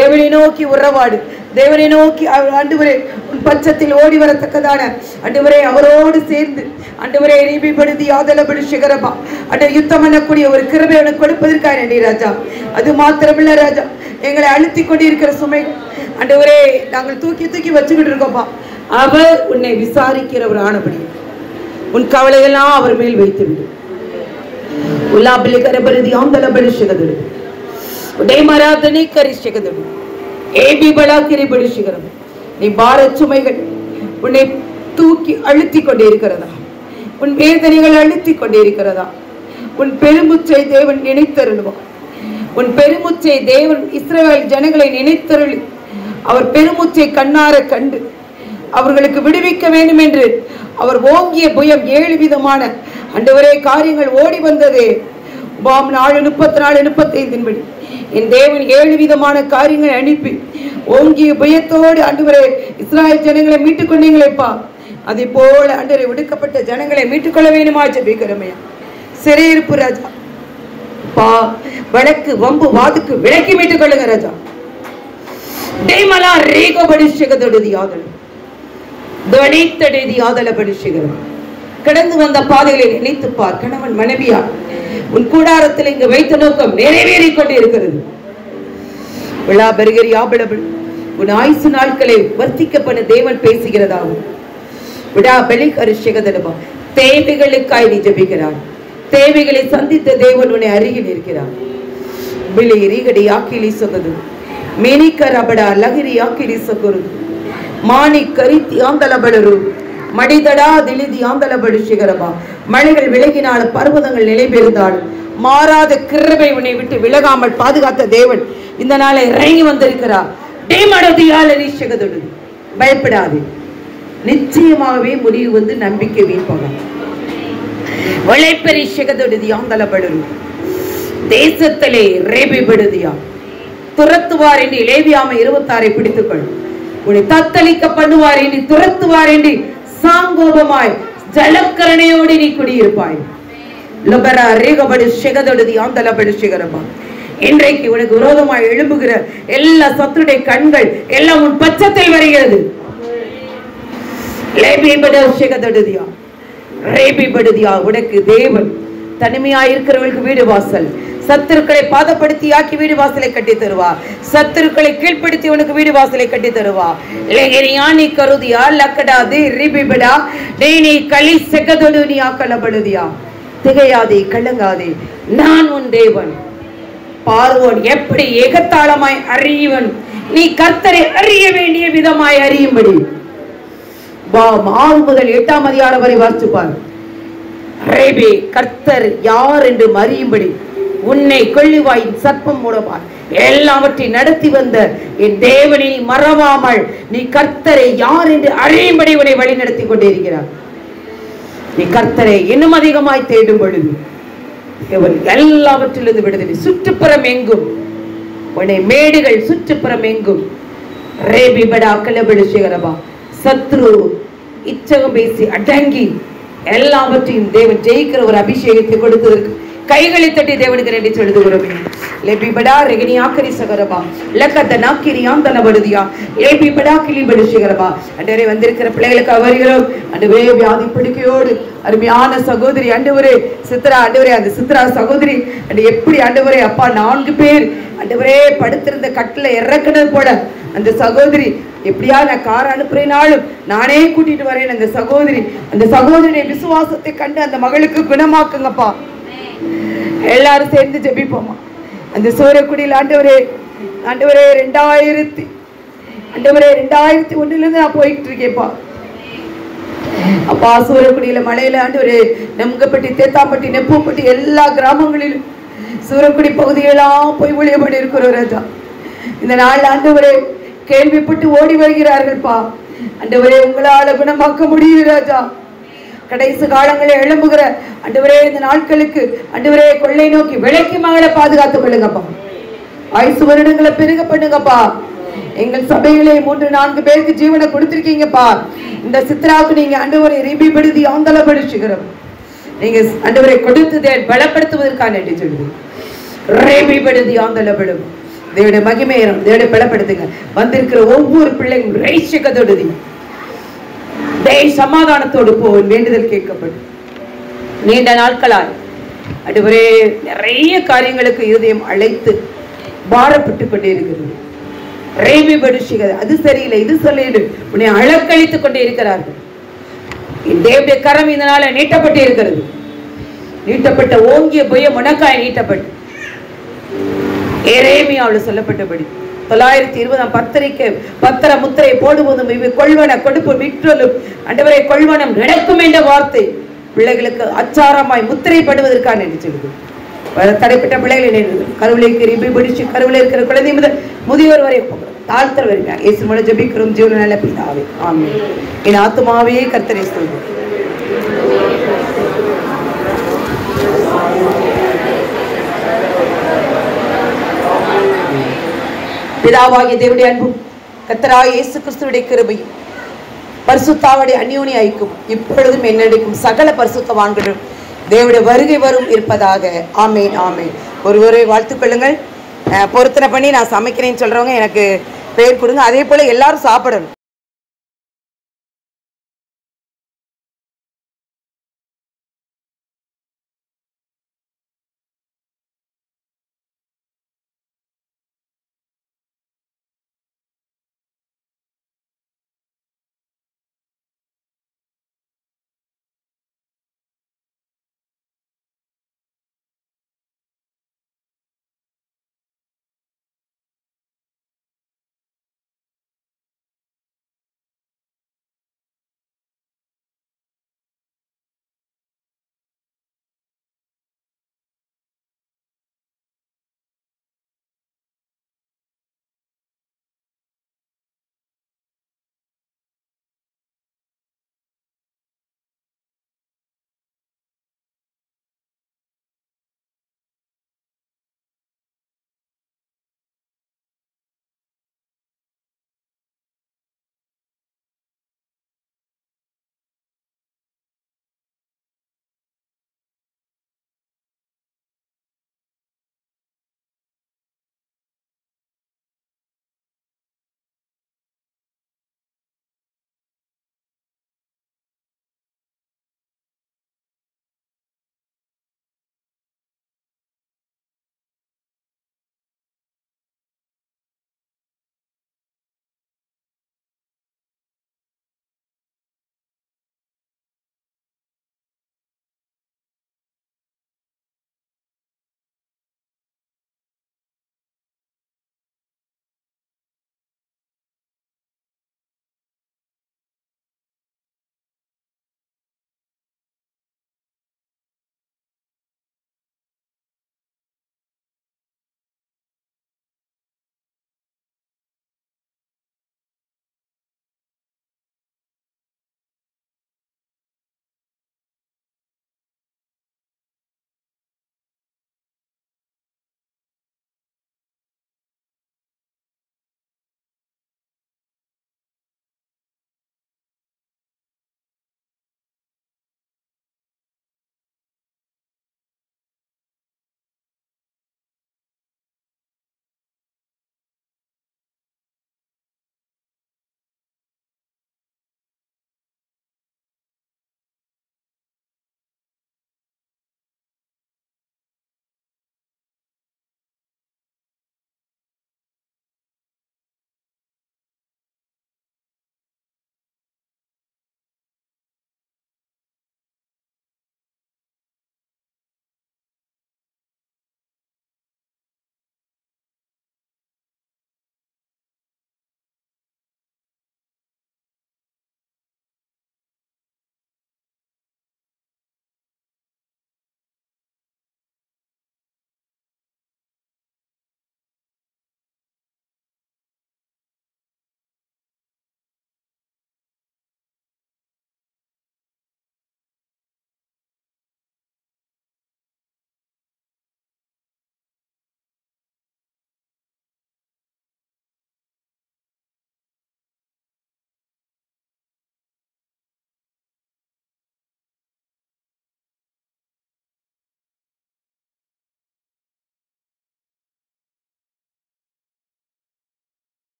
தேவனை நோக்கி உறவாடு. தேவனை நோக்கி ஆண்டவரே உன் பட்சத்தில் ஓடி வரத்தக்கதான ஆண்டவரே அவரோடு சேர்ந்து ஆண்டவரே ரீபிபடுதி ஆதலபடி சிகரபா அட யுத்தம் பண்ணக்கூடிய ஒரு கிருபை எனக்கு கொடுப்பதற்காக நன்றி ராஜா. அது மாத்திரமில்ல ராஜா, எங்களை அழுத்தி கொண்டு இருக்கிற சுமை ஆண்டவரே நாங்கள் தூக்கி தூக்கி வச்சுக்கிட்டு இருக்கோம்ப்பா. அவர் உன்னை விசாரிக்கிறவர் ஆனபடி உன் கவலையெல்லாம் அவர் மேல் வைத்து விடு. உலாபிலி கரபருதி ஆந்தலபடி சிகதுடு உடை மராதனை கரி சிகதுடு ஏபி பலா கிரிபடி சிகரம். நீ பார சுமைகள் உன்னை தூக்கி அழுத்தி கொண்டே இருக்கிறதா? உன் வேதனைகள் அழுத்தி கொண்டே இருக்கிறதா? உன் பெருமுச்சை தேவன் நினைத்தருள்வார். உன் பெருமுச்சை தேவன் இஸ்ரவேல் ஜனங்களை நினைத்தருளி அவர் பெருமுச்சை கண்ணார கண்டு அவர்களுக்கு விடுவிக்க வேண்டும் என்று அவர் ஓங்கிய புயம் 7 விதமான ஆண்டவரே காரியங்கள் ஓடி வந்ததே. 34:35 படி என் தேவன் 7 விதமான காரியங்களை அனுப்பி ஓங்கிய புயத்தோடு ஆண்டவரே இஸ்ராயல் ஜனங்களை மீட்டுக் கொண்டீங்களேப்பா. அதே போல ஆண்டவரே ஒடுக்கப்பட்ட ஜனங்களை மீட்டுக்கொள்ள வேண்டுமா ஜெபிக்கிறோமே. சிறையிருப்பு ராஜா பா வழக்கு வம்பு வாதுக்கு விலக்கி மீட்டுக் கொள்ளுங்க ராஜா. டேமலா ரேகோ படிஷகதொடுதி ஆதல் தொடித்தடி ஆதல படிஷகரம். கடந்து வந்த பாதைகளை நினைத்து பார். கணவன் மனைவியா உன் கூடாரத்தில் இங்கு வைத்த நோக்கம் நிறைவேறிக் கொண்டு இருக்கிறது. விழா பெருகரி ஆபலபல் உன் ஆயுசு நாட்களை வர்த்திக்கப்பட தேவன் பேசுகிறதாகும். விழா பலி கரிஷகதலபா தேவைகளுக்காய் நீ ஜெபிக்கிறார். தேவைகளை சந்தித்த தேவன் உன்னை அருகில் இருக்கிறார். பிலி ரீகடி ஆக்கிலி சொகது மேனிக்கர் அபடா லகிரி ஆக்கிலி சொகுரு மாணி கரித்தி ஆந்தலபடரு மடிதடா திலிதி ஆந்தலபடு சிகரபா. மலைகள் விலகினாலும் பர்வதங்கள் நிலை பெறுந்தாலும் மாறாத கிருபை உன்னை விட்டு விலகாமல் பாதுகாத்த தேவன் இந்த நாளை இறங்கி வந்திருக்கிறார். பயப்படாது, நிச்சயமாகவே முடிவு வந்து நம்பிக்கை வீழ்ப்பாங்க. வளைப்பெரி சிகதொடுதி ஆந்தலபடு தேசத்திலே ரேபிபடுதியா துரத்துவார் என்று லேவியாமை 26 பிடித்துக்கொள். உன்னை தத்தளிக்க பண்ணுவார் என்று துரத்துவார் என்று சாங்கோபமாய் ஜலக்கரணையோடு நீ குடியிருப்பாய். லபரா ரேகபடு சிகதொடுதி ஆந்தலபடு சிகரமா. இன்றைக்கு உனக்கு விரோதமாய் எழும்புகிற எல்லா சத்துடைய கண்கள் எல்லாம் உன் பட்சத்தில் வருகிறது. உனக்கு தேவன் தனிமையாய் இருக்கிறவர்களுக்கு வீடு வாசல், சத்துருக்களை பாதப்படுத்தி ஆக்கி வீடு வாசலை கட்டி தருவா. சத்துருக்களை கீழ்ப்படுத்தி உனக்கு வீடு வாசலை கட்டி தருவா. நீ கருதியா லக்கடாது ரிபிபடா நீ களி செகதொடு நீ ஆக்கலப்படுதியா. திகையாதே, கலங்காதே, நான் உன் தேவன். பார்வோன் எப்படி ஏகத்தாளமாய் அறியவன், நீ கர்த்தரை அறிய வேண்டிய விதமாய் அறியும்படி. 6 முதல் 8ஆம் அதிகாரம் வரை வாசிப்பார். கர்த்தர் யார் என்று அறியும்படி உன்னை கொள்ளுவாயின் சர்ப்பம் மூலமாய் எல்லாவற்றையும் நடத்தி வந்த என் தேவனை மறவாமல் நீ கர்த்தரை யார் என்று அறியும்படி உன்னை வழி நடத்தி கொண்டே இருக்கிறார். நீ கர்த்தரை இன்னும் அதிகமாய் தேடும் பொழுது எல்லாவற்றிலிருந்து விடுதலை. சுற்றுப்புறம் எங்கும் உன்னை மேடுகள், சுற்றுப்புறம் எங்கும் ரேபிபடா கலபடு சிகரபா. சத்ரு இச்சகம் பேசி அடங்கி எல்லாவற்றையும் தேவன் ஜெயிக்கிற ஒரு அபிஷேகத்தை கொடுத்ததற்கு கைகளை தட்டி தேவனுக்கு நன்றி சொல்லுகிறோம். லெபிபடா ரெகனி ஆக்கரி சகரபா லக்கத நாக்கிரி ஆந்தனபடுதியா லேபிபடா கிளிபடு சிகரபா. அண்டவரே வந்திருக்கிற பிள்ளைகளுக்கு வருகிறோம். அண்டவரே வியாதி பிடிக்கையோடு அருமையான சகோதரி ஆண்டவரே சித்ரா, ஆண்டவரே அந்த சித்ரா சகோதரி எப்படி ஆண்டவரே அப்பா 4 பேர் ஆண்டவரே படுத்திருந்த கட்டில இறக்குனது போல அந்த சகோதரி எப்படியா நான் கார் அனுப்புறேனாலும் நானே கூட்டிட்டு வரேன். அந்த சகோதரியை விசுவாசத்தை கண்டு அந்த மகளுக்கு குணமாக்குங்கப்பா. எல்லாரும் சேர்ந்து ஜெபிப்போமா. அந்த சூரக்குடியில் ஆண்டவரே 2001 நான் போயிட்டு இருக்கேன்ப்பா. அப்பா சூரக்குடியில மலையில ஆண்டவரே நெம்கப்பட்டி, தேத்தாப்பட்டி, நெப்பூப்பட்டி எல்லா கிராமங்களிலும் சூரக்குடி பகுதியெல்லாம் போய் ஊழியப்படி இருக்கிறோம் ராஜா. இந்த நாள் ஆண்டவரே கேள்விப்பட்டு ஓடி வருகிறார்கள்ப்பா. ஆண்டவரே உங்களால குணமாக்க முடியும் ராஜா. கடைசி காலங்களில் எழும்புகிற ஆண்டவரே இந்த நாட்களுக்கு ஆண்டவரே கொள்ளை நோக்கி விலைக்கு மகளை பாதுகாத்துக் கொள்ளுங்கப்பா. 5 வருடங்களை பெருக பண்ணுங்கப்பா. எங்கள் சபையிலே 3-4 பேருக்கு ஜீவனை கொடுத்திருக்கீங்கப்பா. இந்த சித்ராவுக்கு நீங்க ஆண்டவரை ரிபிபடுதி ஆந்தலபடுச்சுகிறோம். நீங்க ஆண்டவரை கொடுத்து பலப்படுத்துவதற்கான நன்றி சொல்லுது. ரிபிபடுதி ஆந்தலபடும் தேவனுடைய மகிமையரும் தேவனை பலப்படுத்துங்க. வந்திருக்கிற ஒவ்வொரு பிள்ளையும் ரைஷகதொடுதி சமாதானத்தோடு போல் வேண்டுதல் கேட்கப்படும். நீண்ட நாட்களால் ஆண்டவரே நிறைய காரியங்களுக்கு இருதயம் அழைத்து பாரப்பட்டு கொண்டே இருக்கிறது. அது சரியில்லை, இது சரியில்லை, உன்னை அழக்களித்துக் கொண்டே இருக்கிறார்கள். தேவனுடைய கரம் இந்த நாள நீட்டப்பட்டு இருக்கிறது. நீட்டப்பட்ட ஓங்கிய புயம் உனக்காய் நீட்டப்பட்டு எரேமியாவில் சொல்லப்பட்டபடி 920 பத்திர முத்திரை போடுவதும் இவை கொள்வன கொடுப்பு விற்றலும் ஆண்டவரே கொள்வனம் நடக்கும் என்ற வார்த்தை பிள்ளைகளுக்கு அச்சாரமாய் முத்திரைப்படுவதற்காக நினைச்சிருக்கு. தடைப்பட்ட பிள்ளைகளை கருவிலைக்கு ரிபி பிடிச்சு கருவில இருக்கிற குழந்தை முதல் முதியோர் வரை தாழ்த்தல் வருகிறார். இயேசு மூலம் ஜெபிக்கிறோம் ஜீவன நல்ல பிதாவே, ஆமென். என் ஆத்துமாவே கர்த்தரை ஸ்தோத்திரி. பிதாவாகிய தேவனுடைய அன்பும் கர்த்தராகிய இயேசு கிறிஸ்துவின் கிருபையும் பரிசுத்தாவுடைய அந்யோன்ய ஐக்கியம் இப்பொழுதும் என்னடிக்கும் சகல பரிசுத்தவான்களும் தேவனுடைய வருகை வரும் இருப்பதாக. ஆமேன், ஆமேன். ஒருவரை வாழ்த்துக் கொள்ளுங்கள். பொருத்தனை பண்ணி நான் சமைக்கிறேன்னு சொல்றவங்க எனக்கு பெயர் கொடுங்க. அதே போல எல்லாரும் சாப்பிடணும்.